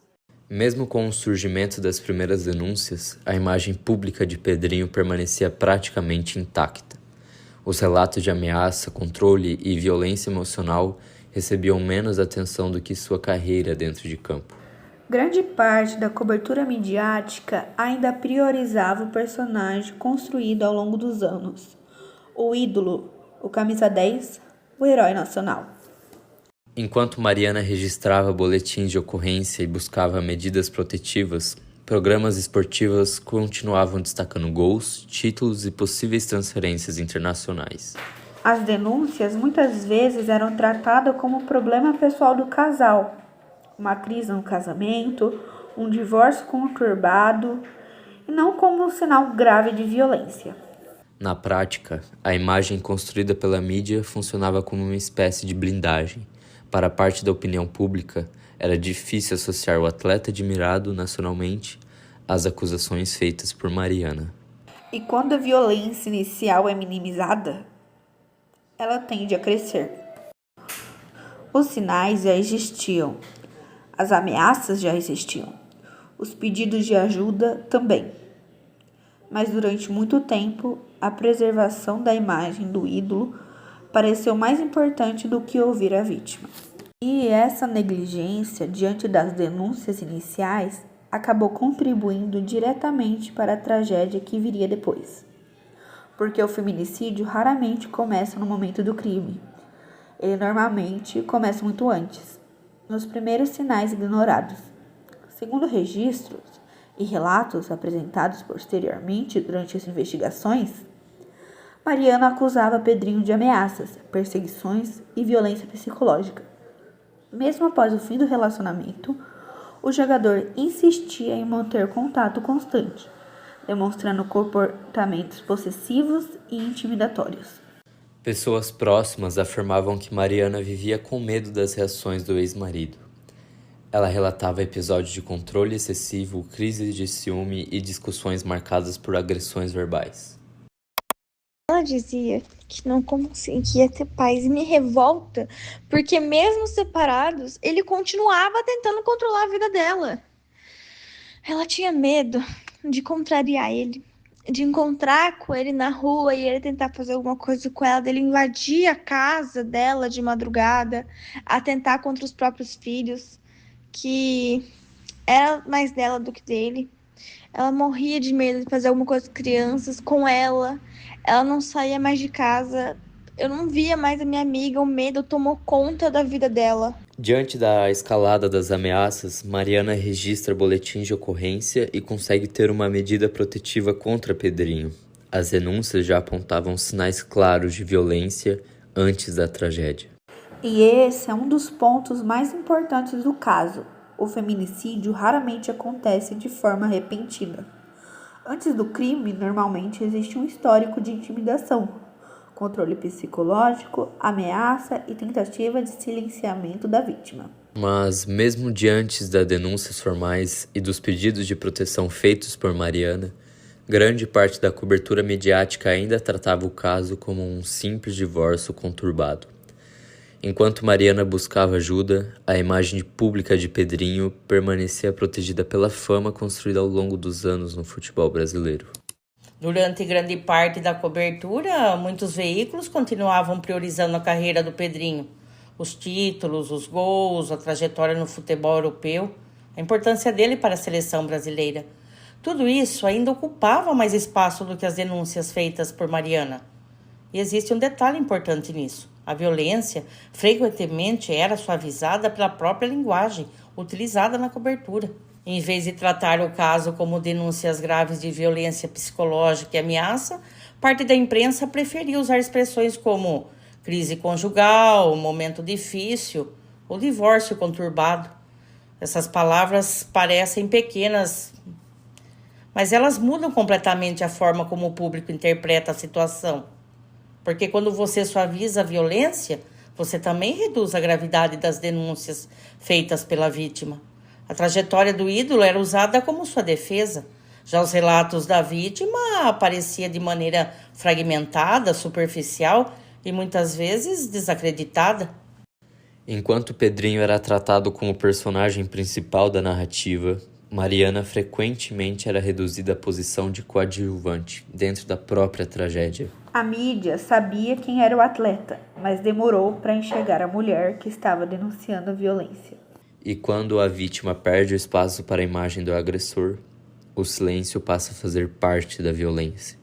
Mesmo com o surgimento das primeiras denúncias, a imagem pública de Pedrinho permanecia praticamente intacta. Os relatos de ameaça, controle e violência emocional recebiam menos atenção do que sua carreira dentro de campo. Grande parte da cobertura midiática ainda priorizava o personagem construído ao longo dos anos. O ídolo, o camisa 10, o herói nacional. Enquanto Mariana registrava boletins de ocorrência e buscava medidas protetivas, programas esportivos continuavam destacando gols, títulos e possíveis transferências internacionais. As denúncias muitas vezes eram tratadas como um problema pessoal do casal, uma crise no casamento, um divórcio conturbado, e não como um sinal grave de violência. Na prática, a imagem construída pela mídia funcionava como uma espécie de blindagem. Para parte da opinião pública, era difícil associar o atleta admirado nacionalmente às acusações feitas por Mariana. E quando a violência inicial é minimizada, ela tende a crescer. Os sinais já existiam, as ameaças já existiam, os pedidos de ajuda também. Mas durante muito tempo, a preservação da imagem do ídolo pareceu mais importante do que ouvir a vítima. E essa negligência diante das denúncias iniciais acabou contribuindo diretamente para a tragédia que viria depois. Porque o feminicídio raramente começa no momento do crime. Ele normalmente começa muito antes, nos primeiros sinais ignorados. Segundo registros e relatos apresentados posteriormente durante as investigações, Mariana acusava Pedrinho de ameaças, perseguições e violência psicológica. Mesmo após o fim do relacionamento, o jogador insistia em manter contato constante, demonstrando comportamentos possessivos e intimidatórios. Pessoas próximas afirmavam que Mariana vivia com medo das reações do ex-marido. Ela relatava episódios de controle excessivo, crises de ciúme e discussões marcadas por agressões verbais. Ela dizia que não conseguia ter paz e me revolta, porque mesmo separados, ele continuava tentando controlar a vida dela. Ela tinha medo de contrariar ele, de encontrar com ele na rua e ele tentar fazer alguma coisa com ela, dele invadir a casa dela de madrugada, atentar contra os próprios filhos, que era mais dela do que dele. Ela morria de medo de fazer alguma coisa com crianças, com ela. Ela não saía mais de casa. Eu não via mais a minha amiga. O medo tomou conta da vida dela. Diante da escalada das ameaças, Mariana registra boletim de ocorrência e consegue ter uma medida protetiva contra Pedrinho. As denúncias já apontavam sinais claros de violência antes da tragédia. E esse é um dos pontos mais importantes do caso. O feminicídio raramente acontece de forma repentina. Antes do crime, normalmente existe um histórico de intimidação, controle psicológico, ameaça e tentativa de silenciamento da vítima. Mas, mesmo diante das denúncias formais e dos pedidos de proteção feitos por Mariana, grande parte da cobertura mediática ainda tratava o caso como um simples divórcio conturbado. Enquanto Mariana buscava ajuda, a imagem pública de Pedrinho permanecia protegida pela fama construída ao longo dos anos no futebol brasileiro. Durante grande parte da cobertura, muitos veículos continuavam priorizando a carreira do Pedrinho. Os títulos, os gols, a trajetória no futebol europeu, a importância dele para a seleção brasileira. Tudo isso ainda ocupava mais espaço do que as denúncias feitas por Mariana. E existe um detalhe importante nisso. A violência frequentemente era suavizada pela própria linguagem utilizada na cobertura. Em vez de tratar o caso como denúncias graves de violência psicológica e ameaça, parte da imprensa preferia usar expressões como crise conjugal, momento difícil ou divórcio conturbado. Essas palavras parecem pequenas, mas elas mudam completamente a forma como o público interpreta a situação. Porque quando você suaviza a violência, você também reduz a gravidade das denúncias feitas pela vítima. A trajetória do ídolo era usada como sua defesa. Já os relatos da vítima apareciam de maneira fragmentada, superficial e muitas vezes desacreditada. Enquanto Pedrinho era tratado como personagem principal da narrativa, Mariana frequentemente era reduzida à posição de coadjuvante dentro da própria tragédia. A mídia sabia quem era o atleta, mas demorou para enxergar a mulher que estava denunciando a violência. E quando a vítima perde o espaço para a imagem do agressor, o silêncio passa a fazer parte da violência.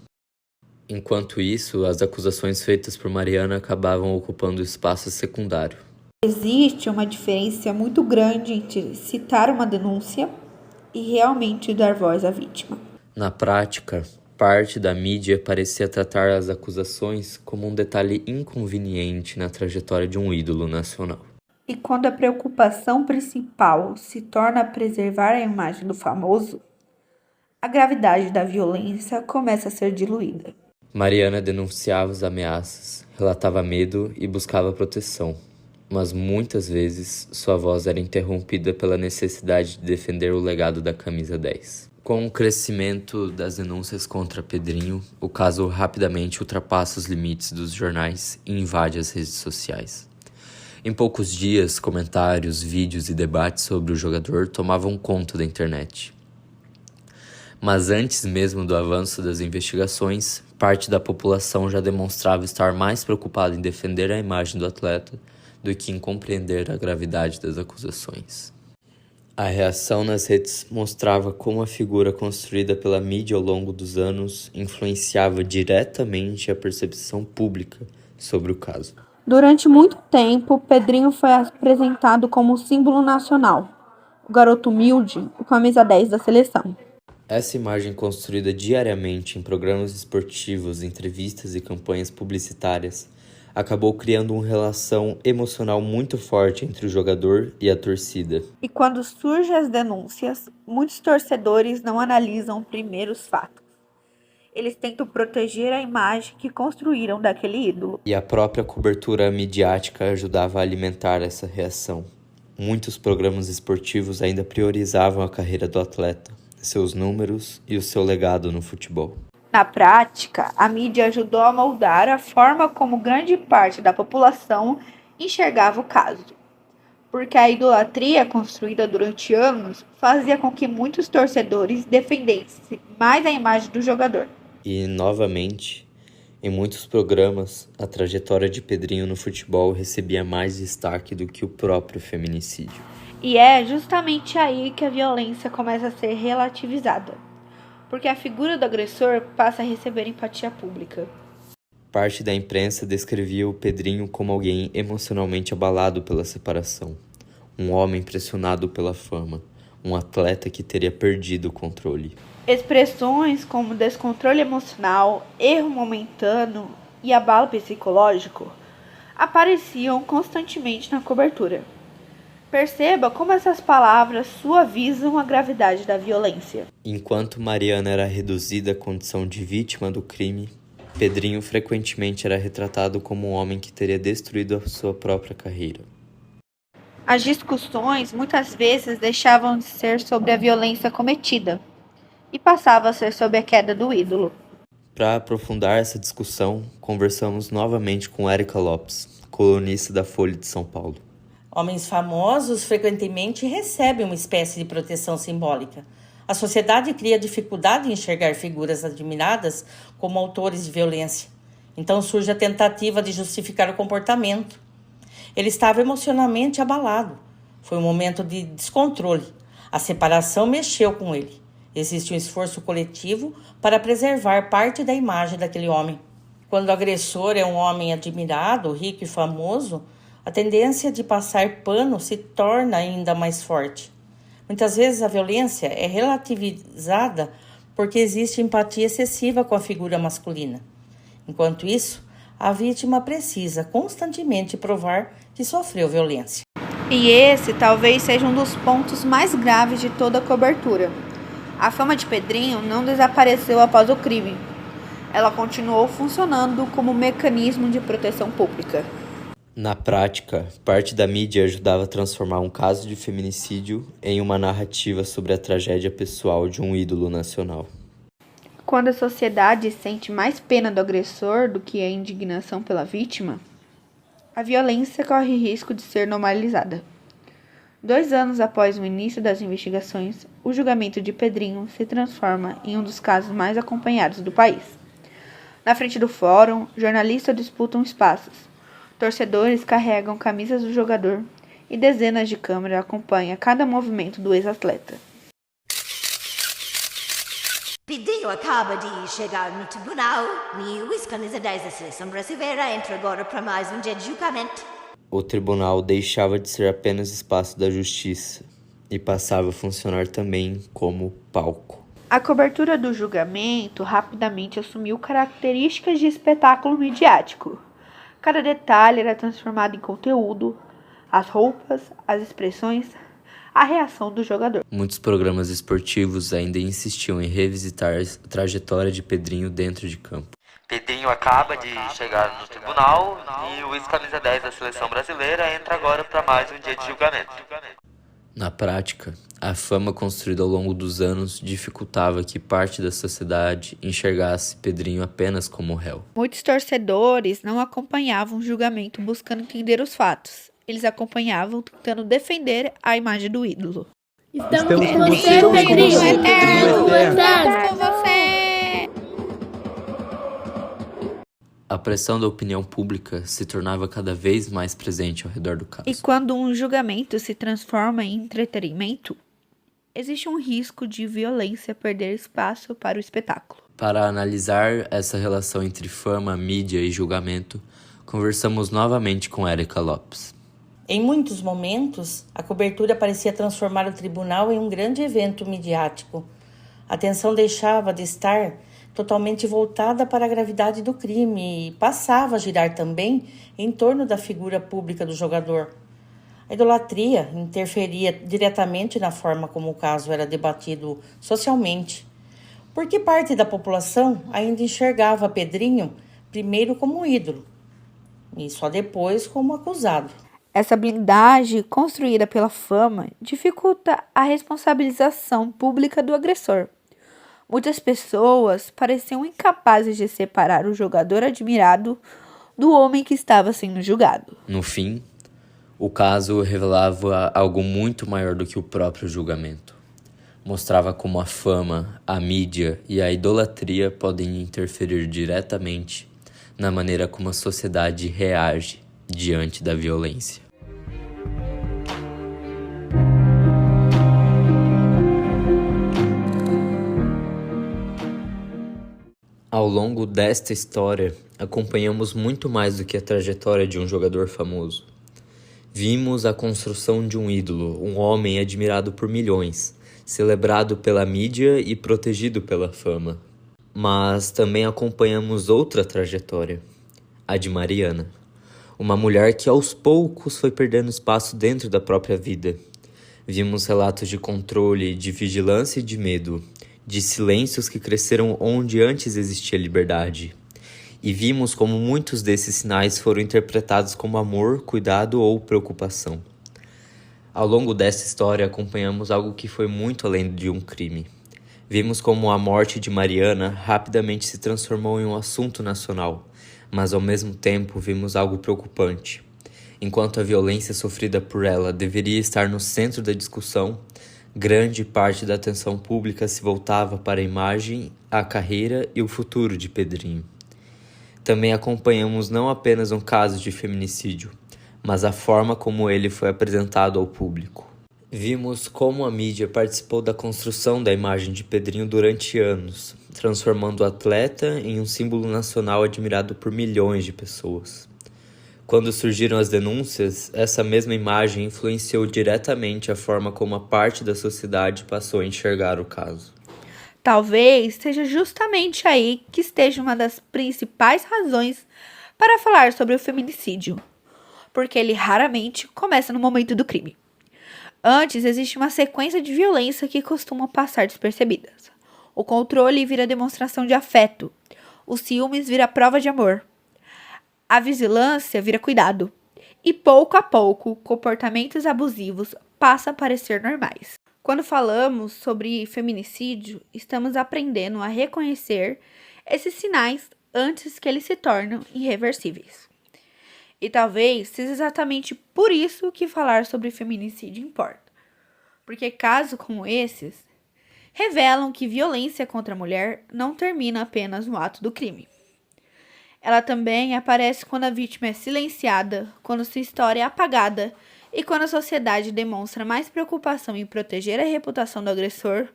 Enquanto isso, as acusações feitas por Mariana acabavam ocupando o espaço secundário. Existe uma diferença muito grande entre citar uma denúncia e realmente dar voz à vítima. Na prática, parte da mídia parecia tratar as acusações como um detalhe inconveniente na trajetória de um ídolo nacional. E quando a preocupação principal se torna preservar a imagem do famoso, a gravidade da violência começa a ser diluída. Mariana denunciava as ameaças, relatava medo e buscava proteção, mas muitas vezes sua voz era interrompida pela necessidade de defender o legado da camisa 10. Com o crescimento das denúncias contra Pedrinho, o caso rapidamente ultrapassa os limites dos jornais e invade as redes sociais. Em poucos dias, comentários, vídeos e debates sobre o jogador tomavam conta da internet. Mas antes mesmo do avanço das investigações, parte da população já demonstrava estar mais preocupada em defender a imagem do atleta do que em compreender a gravidade das acusações. A reação nas redes mostrava como a figura construída pela mídia ao longo dos anos influenciava diretamente a percepção pública sobre o caso. Durante muito tempo, Pedrinho foi apresentado como símbolo nacional, o garoto humilde, o camisa 10 da seleção. Essa imagem construída diariamente em programas esportivos, entrevistas e campanhas publicitárias acabou criando uma relação emocional muito forte entre o jogador e a torcida. E quando surgem as denúncias, muitos torcedores não analisam primeiro os fatos. Eles tentam proteger a imagem que construíram daquele ídolo. E a própria cobertura midiática ajudava a alimentar essa reação. Muitos programas esportivos ainda priorizavam a carreira do atleta, seus números e o seu legado no futebol. Na prática, a mídia ajudou a moldar a forma como grande parte da população enxergava o caso. porque a idolatria construída durante anos fazia com que muitos torcedores defendessem mais a imagem do jogador. E, novamente, em muitos programas, a trajetória de Pedrinho no futebol recebia mais destaque do que o próprio feminicídio. E é justamente aí que a violência começa a ser relativizada, porque a figura do agressor passa a receber empatia pública. Parte da imprensa descrevia o Pedrinho como alguém emocionalmente abalado pela separação, um homem pressionado pela fama, um atleta que teria perdido o controle. Expressões como descontrole emocional, erro momentâneo e abalo psicológico apareciam constantemente na cobertura. Perceba como essas palavras suavizam a gravidade da violência. Enquanto Mariana era reduzida à condição de vítima do crime, Pedrinho frequentemente era retratado como um homem que teria destruído a sua própria carreira. As discussões muitas vezes deixavam de ser sobre a violência cometida e passavam a ser sobre a queda do ídolo. Para aprofundar essa discussão, conversamos novamente com Érica Lopes, colunista da Folha de São Paulo. Homens famosos frequentemente recebem uma espécie de proteção simbólica. A sociedade cria dificuldade em enxergar figuras admiradas como autores de violência. Então surge a tentativa de justificar o comportamento. Ele estava emocionalmente abalado. Foi um momento de descontrole. A separação mexeu com ele. Existe um esforço coletivo para preservar parte da imagem daquele homem. Quando o agressor é um homem admirado, rico e famoso, a tendência de passar pano se torna ainda mais forte. Muitas vezes a violência é relativizada porque existe empatia excessiva com a figura masculina. Enquanto isso, a vítima precisa constantemente provar que sofreu violência. E esse talvez seja um dos pontos mais graves de toda a cobertura. A fama de Pedrinho não desapareceu após o crime. Ela continuou funcionando como um mecanismo de proteção pública. Na prática, parte da mídia ajudava a transformar um caso de feminicídio em uma narrativa sobre a tragédia pessoal de um ídolo nacional. Quando a sociedade sente mais pena do agressor do que a indignação pela vítima, a violência corre risco de ser normalizada. 2 anos após o início das investigações, o julgamento de Pedrinho se transforma em um dos casos mais acompanhados do país. Na frente do fórum, jornalistas disputam espaços. Torcedores carregam camisas do jogador e dezenas de câmeras acompanham cada movimento do ex-atleta. Pedrinho acaba de chegar no tribunal e os candidatos da seleção brasileira entram agora para mais um dia de julgamento. O tribunal deixava de ser apenas espaço da justiça e passava a funcionar também como palco. A cobertura do julgamento rapidamente assumiu características de espetáculo midiático. Cada detalhe era transformado em conteúdo, as roupas, as expressões, a reação do jogador. Muitos programas esportivos ainda insistiam em revisitar a trajetória de Pedrinho dentro de campo. Pedrinho acaba de chegar no tribunal e o ex-camisa 10 da seleção brasileira entra agora para mais um dia de julgamento. Na prática, a fama construída ao longo dos anos dificultava que parte da sociedade enxergasse Pedrinho apenas como réu. Muitos torcedores não acompanhavam o julgamento buscando entender os fatos. Eles acompanhavam tentando defender a imagem do ídolo. Estamos com você, Pedrinho, eterno, estamos com você! A pressão da opinião pública se tornava cada vez mais presente ao redor do caso. E quando um julgamento se transforma em entretenimento, existe um risco de violência perder espaço para o espetáculo. Para analisar essa relação entre fama, mídia e julgamento, conversamos novamente com Érica Lopes. Em muitos momentos, a cobertura parecia transformar o tribunal em um grande evento midiático. A atenção deixava de estar totalmente voltada para a gravidade do crime e passava a girar também em torno da figura pública do jogador. A idolatria interferia diretamente na forma como o caso era debatido socialmente, porque parte da população ainda enxergava Pedrinho primeiro como um ídolo e só depois como acusado. Essa blindagem construída pela fama dificulta a responsabilização pública do agressor. Muitas pessoas pareciam incapazes de separar o jogador admirado do homem que estava sendo julgado. No fim, O caso revelava algo muito maior do que o próprio julgamento. Mostrava como a fama, a mídia e a idolatria podem interferir diretamente na maneira como a sociedade reage diante da violência. Ao longo desta história, acompanhamos muito mais do que a trajetória de um jogador famoso. Vimos a construção de um ídolo, um homem admirado por milhões, celebrado pela mídia e protegido pela fama. Mas também acompanhamos outra trajetória, a de Mariana. Uma mulher que aos poucos foi perdendo espaço dentro da própria vida. Vimos relatos de controle, de vigilância e de medo, de silêncios que cresceram onde antes existia liberdade. E vimos como muitos desses sinais foram interpretados como amor, cuidado ou preocupação. Ao longo dessa história, acompanhamos algo que foi muito além de um crime. Vimos como a morte de Mariana rapidamente se transformou em um assunto nacional, mas ao mesmo tempo vimos algo preocupante. Enquanto a violência sofrida por ela deveria estar no centro da discussão, grande parte da atenção pública se voltava para a imagem, a carreira e o futuro de Pedrinho. Também acompanhamos não apenas um caso de feminicídio, mas a forma como ele foi apresentado ao público. Vimos como a mídia participou da construção da imagem de Pedrinho durante anos, transformando o atleta em um símbolo nacional admirado por milhões de pessoas. Quando surgiram as denúncias, essa mesma imagem influenciou diretamente a forma como a parte da sociedade passou a enxergar o caso. Talvez seja justamente aí que esteja uma das principais razões para falar sobre o feminicídio, porque ele raramente começa no momento do crime. Antes, existe uma sequência de violência que costuma passar despercebidas. O controle vira demonstração de afeto, os ciúmes vira prova de amor. A vigilância vira cuidado. E pouco a pouco, comportamentos abusivos passam a parecer normais. Quando falamos sobre feminicídio, estamos aprendendo a reconhecer esses sinais antes que eles se tornem irreversíveis. E talvez seja exatamente por isso que falar sobre feminicídio importa. Porque casos como esses revelam que violência contra a mulher não termina apenas no ato do crime. Ela também aparece quando a vítima é silenciada, quando sua história é apagada e quando a sociedade demonstra mais preocupação em proteger a reputação do agressor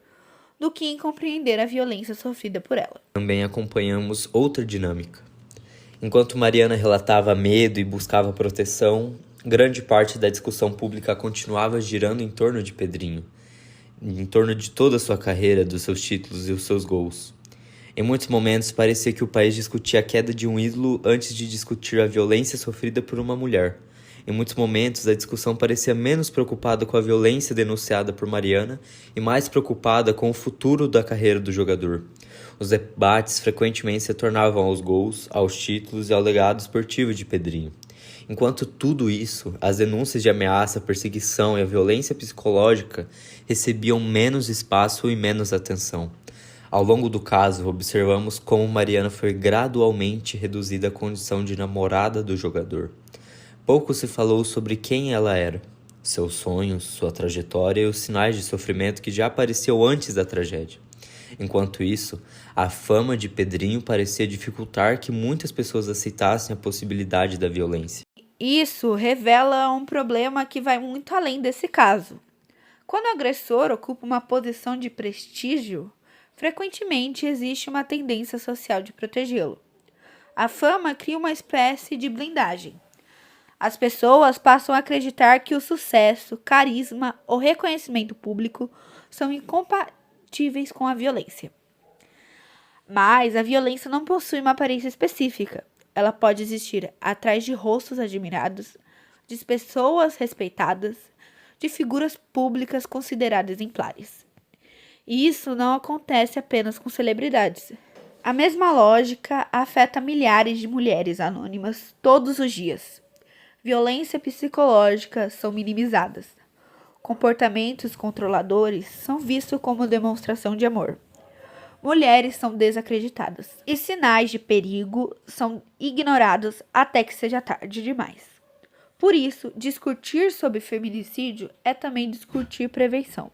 do que em compreender a violência sofrida por ela. Também acompanhamos outra dinâmica. Enquanto Mariana relatava medo e buscava proteção, grande parte da discussão pública continuava girando em torno de Pedrinho, em torno de toda a sua carreira, dos seus títulos e os seus gols. Em muitos momentos, parecia que o país discutia a queda de um ídolo antes de discutir a violência sofrida por uma mulher. Em muitos momentos, a discussão parecia menos preocupada com a violência denunciada por Mariana e mais preocupada com o futuro da carreira do jogador. Os debates frequentemente se tornavam aos gols, aos títulos e ao legado esportivo de Pedrinho. Enquanto tudo isso, as denúncias de ameaça, perseguição e a violência psicológica recebiam menos espaço e menos atenção. Ao longo do caso, observamos como Mariana foi gradualmente reduzida à condição de namorada do jogador. Pouco se falou sobre quem ela era, seus sonhos, sua trajetória e os sinais de sofrimento que já apareciam antes da tragédia. Enquanto isso, a fama de Pedrinho parecia dificultar que muitas pessoas aceitassem a possibilidade da violência. Isso revela um problema que vai muito além desse caso. Quando o agressor ocupa uma posição de prestígio, frequentemente existe uma tendência social de protegê-lo. A fama cria uma espécie de blindagem. As pessoas passam a acreditar que o sucesso, carisma ou reconhecimento público são incompatíveis com a violência. Mas a violência não possui uma aparência específica. Ela pode existir atrás de rostos admirados, de pessoas respeitadas, de figuras públicas consideradas exemplares. E isso não acontece apenas com celebridades. A mesma lógica afeta milhares de mulheres anônimas todos os dias. Violência psicológica são minimizadas. Comportamentos controladores são vistos como demonstração de amor. Mulheres são desacreditadas. E sinais de perigo são ignorados até que seja tarde demais. Por isso, discutir sobre feminicídio é também discutir prevenção.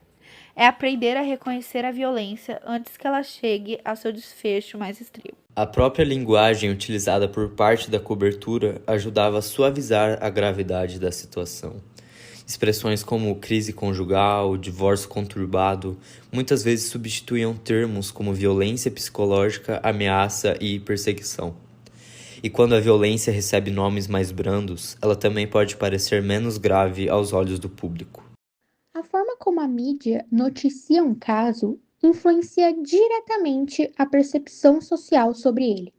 É aprender a reconhecer a violência antes que ela chegue ao seu desfecho mais extremo. A própria linguagem utilizada por parte da cobertura ajudava a suavizar a gravidade da situação. Expressões como crise conjugal, divórcio conturbado, muitas vezes substituíam termos como violência psicológica, ameaça e perseguição. E quando a violência recebe nomes mais brandos, ela também pode parecer menos grave aos olhos do público. A forma como a mídia noticia um caso influencia diretamente a percepção social sobre ele.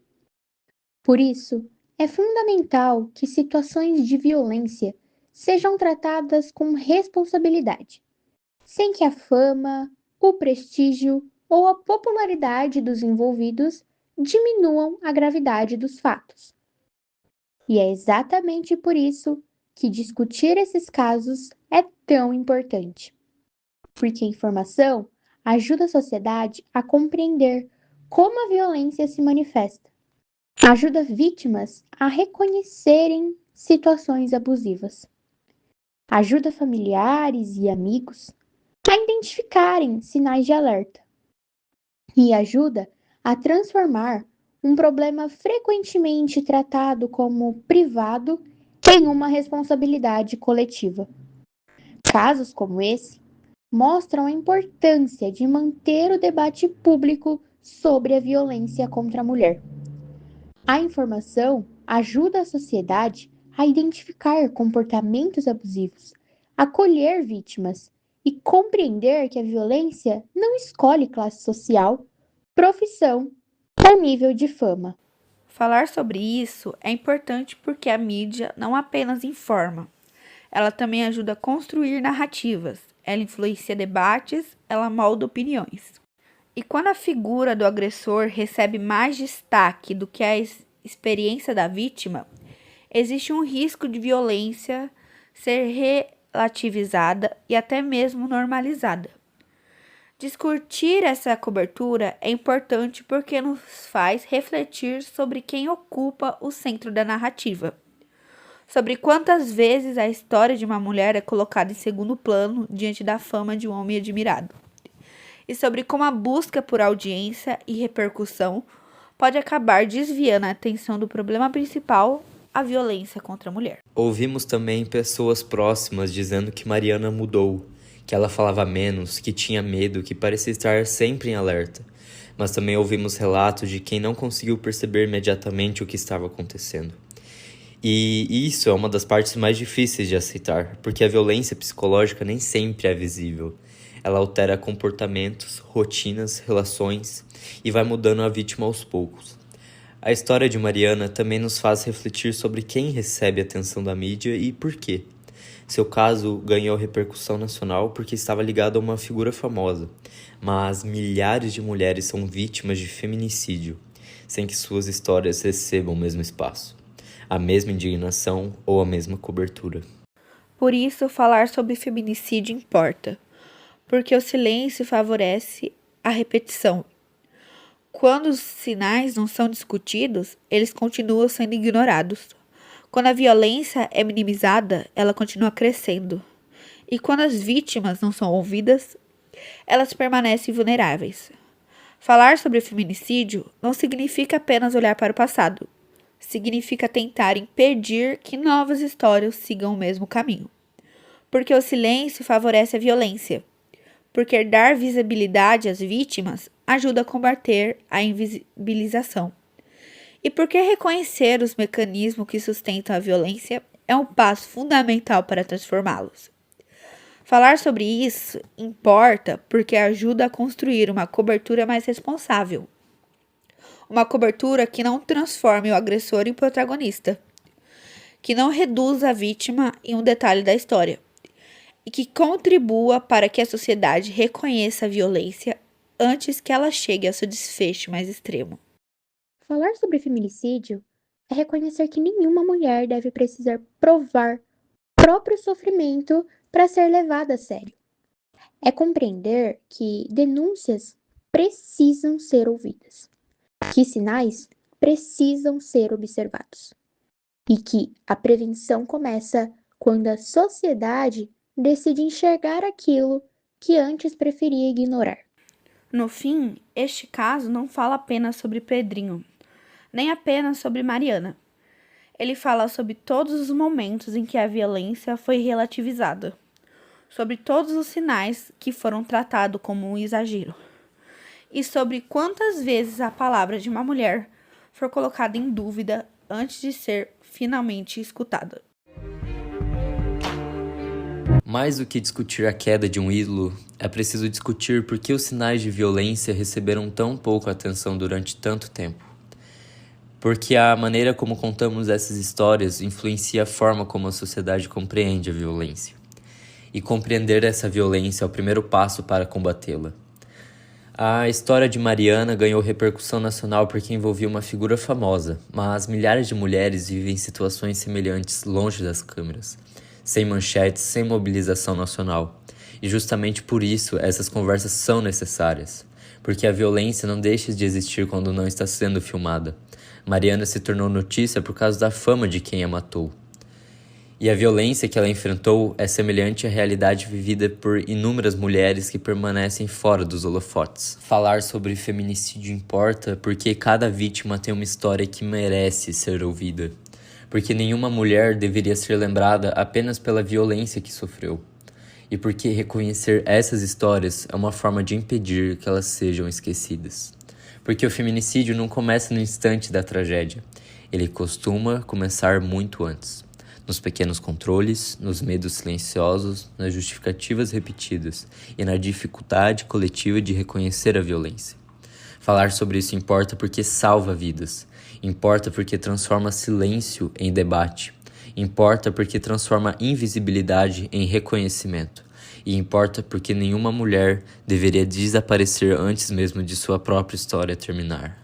Por isso, é fundamental que situações de violência sejam tratadas com responsabilidade, sem que a fama, o prestígio ou a popularidade dos envolvidos diminuam a gravidade dos fatos. E é exatamente por isso que discutir esses casos é tão importante. Porque a informação ajuda a sociedade a compreender como a violência se manifesta, ajuda vítimas a reconhecerem situações abusivas, ajuda familiares e amigos a identificarem sinais de alerta e ajuda a transformar um problema frequentemente tratado como privado em uma responsabilidade coletiva. Casos como esse mostram a importância de manter o debate público sobre a violência contra a mulher. A informação ajuda a sociedade a identificar comportamentos abusivos, acolher vítimas e compreender que a violência não escolhe classe social, profissão ou nível de fama. Falar sobre isso é importante porque a mídia não apenas informa, ela também ajuda a construir narrativas, ela influencia debates, ela molda opiniões. E quando a figura do agressor recebe mais destaque do que a experiência da vítima, existe um risco de violência ser relativizada e até mesmo normalizada. Discutir essa cobertura é importante porque nos faz refletir sobre quem ocupa o centro da narrativa, sobre quantas vezes a história de uma mulher é colocada em segundo plano diante da fama de um homem admirado, e sobre como a busca por audiência e repercussão pode acabar desviando a atenção do problema principal, a violência contra a mulher. Ouvimos também pessoas próximas dizendo que Mariana mudou, que ela falava menos, que tinha medo, que parecia estar sempre em alerta. Mas também ouvimos relatos de quem não conseguiu perceber imediatamente o que estava acontecendo. E isso é uma das partes mais difíceis de aceitar, porque a violência psicológica nem sempre é visível. Ela altera comportamentos, rotinas, relações e vai mudando a vítima aos poucos. A história de Mariana também nos faz refletir sobre quem recebe a atenção da mídia e por quê. Seu caso ganhou repercussão nacional porque estava ligado a uma figura famosa, mas milhares de mulheres são vítimas de feminicídio, sem que suas histórias recebam o mesmo espaço, a mesma indignação ou a mesma cobertura. Por isso, falar sobre feminicídio importa, porque o silêncio favorece a repetição. Quando os sinais não são discutidos, eles continuam sendo ignorados. Quando a violência é minimizada, ela continua crescendo. E quando as vítimas não são ouvidas, elas permanecem vulneráveis. Falar sobre o feminicídio não significa apenas olhar para o passado. Significa tentar impedir que novas histórias sigam o mesmo caminho. Porque o silêncio favorece a violência. Porque dar visibilidade às vítimas ajuda a combater a invisibilização. E porque reconhecer os mecanismos que sustentam a violência é um passo fundamental para transformá-los. Falar sobre isso importa porque ajuda a construir uma cobertura mais responsável. Uma cobertura que não transforme o agressor em protagonista, que não reduza a vítima em um detalhe da história, e que contribua para que a sociedade reconheça a violência antes que ela chegue ao seu desfecho mais extremo. Falar sobre feminicídio é reconhecer que nenhuma mulher deve precisar provar próprio sofrimento para ser levada a sério. É compreender que denúncias precisam ser ouvidas, que sinais precisam ser observados e que a prevenção começa quando a sociedade decide enxergar aquilo que antes preferia ignorar. No fim, este caso não fala apenas sobre Pedrinho, nem apenas sobre Mariana. Ele fala sobre todos os momentos em que a violência foi relativizada, sobre todos os sinais que foram tratados como um exagero, e sobre quantas vezes a palavra de uma mulher foi colocada em dúvida antes de ser finalmente escutada. Mais do que discutir a queda de um ídolo, é preciso discutir por que os sinais de violência receberam tão pouca atenção durante tanto tempo. Porque a maneira como contamos essas histórias influencia a forma como a sociedade compreende a violência. E compreender essa violência é o primeiro passo para combatê-la. A história de Mariana ganhou repercussão nacional porque envolvia uma figura famosa, mas milhares de mulheres vivem situações semelhantes longe das câmeras, sem manchetes, sem mobilização nacional. E justamente por isso essas conversas são necessárias, porque a violência não deixa de existir quando não está sendo filmada. Mariana se tornou notícia por causa da fama de quem a matou. E a violência que ela enfrentou é semelhante à realidade vivida por inúmeras mulheres que permanecem fora dos holofotes. Falar sobre feminicídio importa porque cada vítima tem uma história que merece ser ouvida. Porque nenhuma mulher deveria ser lembrada apenas pela violência que sofreu. E porque reconhecer essas histórias é uma forma de impedir que elas sejam esquecidas. Porque o feminicídio não começa no instante da tragédia. Ele costuma começar muito antes. Nos pequenos controles, nos medos silenciosos, nas justificativas repetidas e na dificuldade coletiva de reconhecer a violência. Falar sobre isso importa porque salva vidas. Importa porque transforma silêncio em debate. Importa porque transforma invisibilidade em reconhecimento. E importa porque nenhuma mulher deveria desaparecer antes mesmo de sua própria história terminar.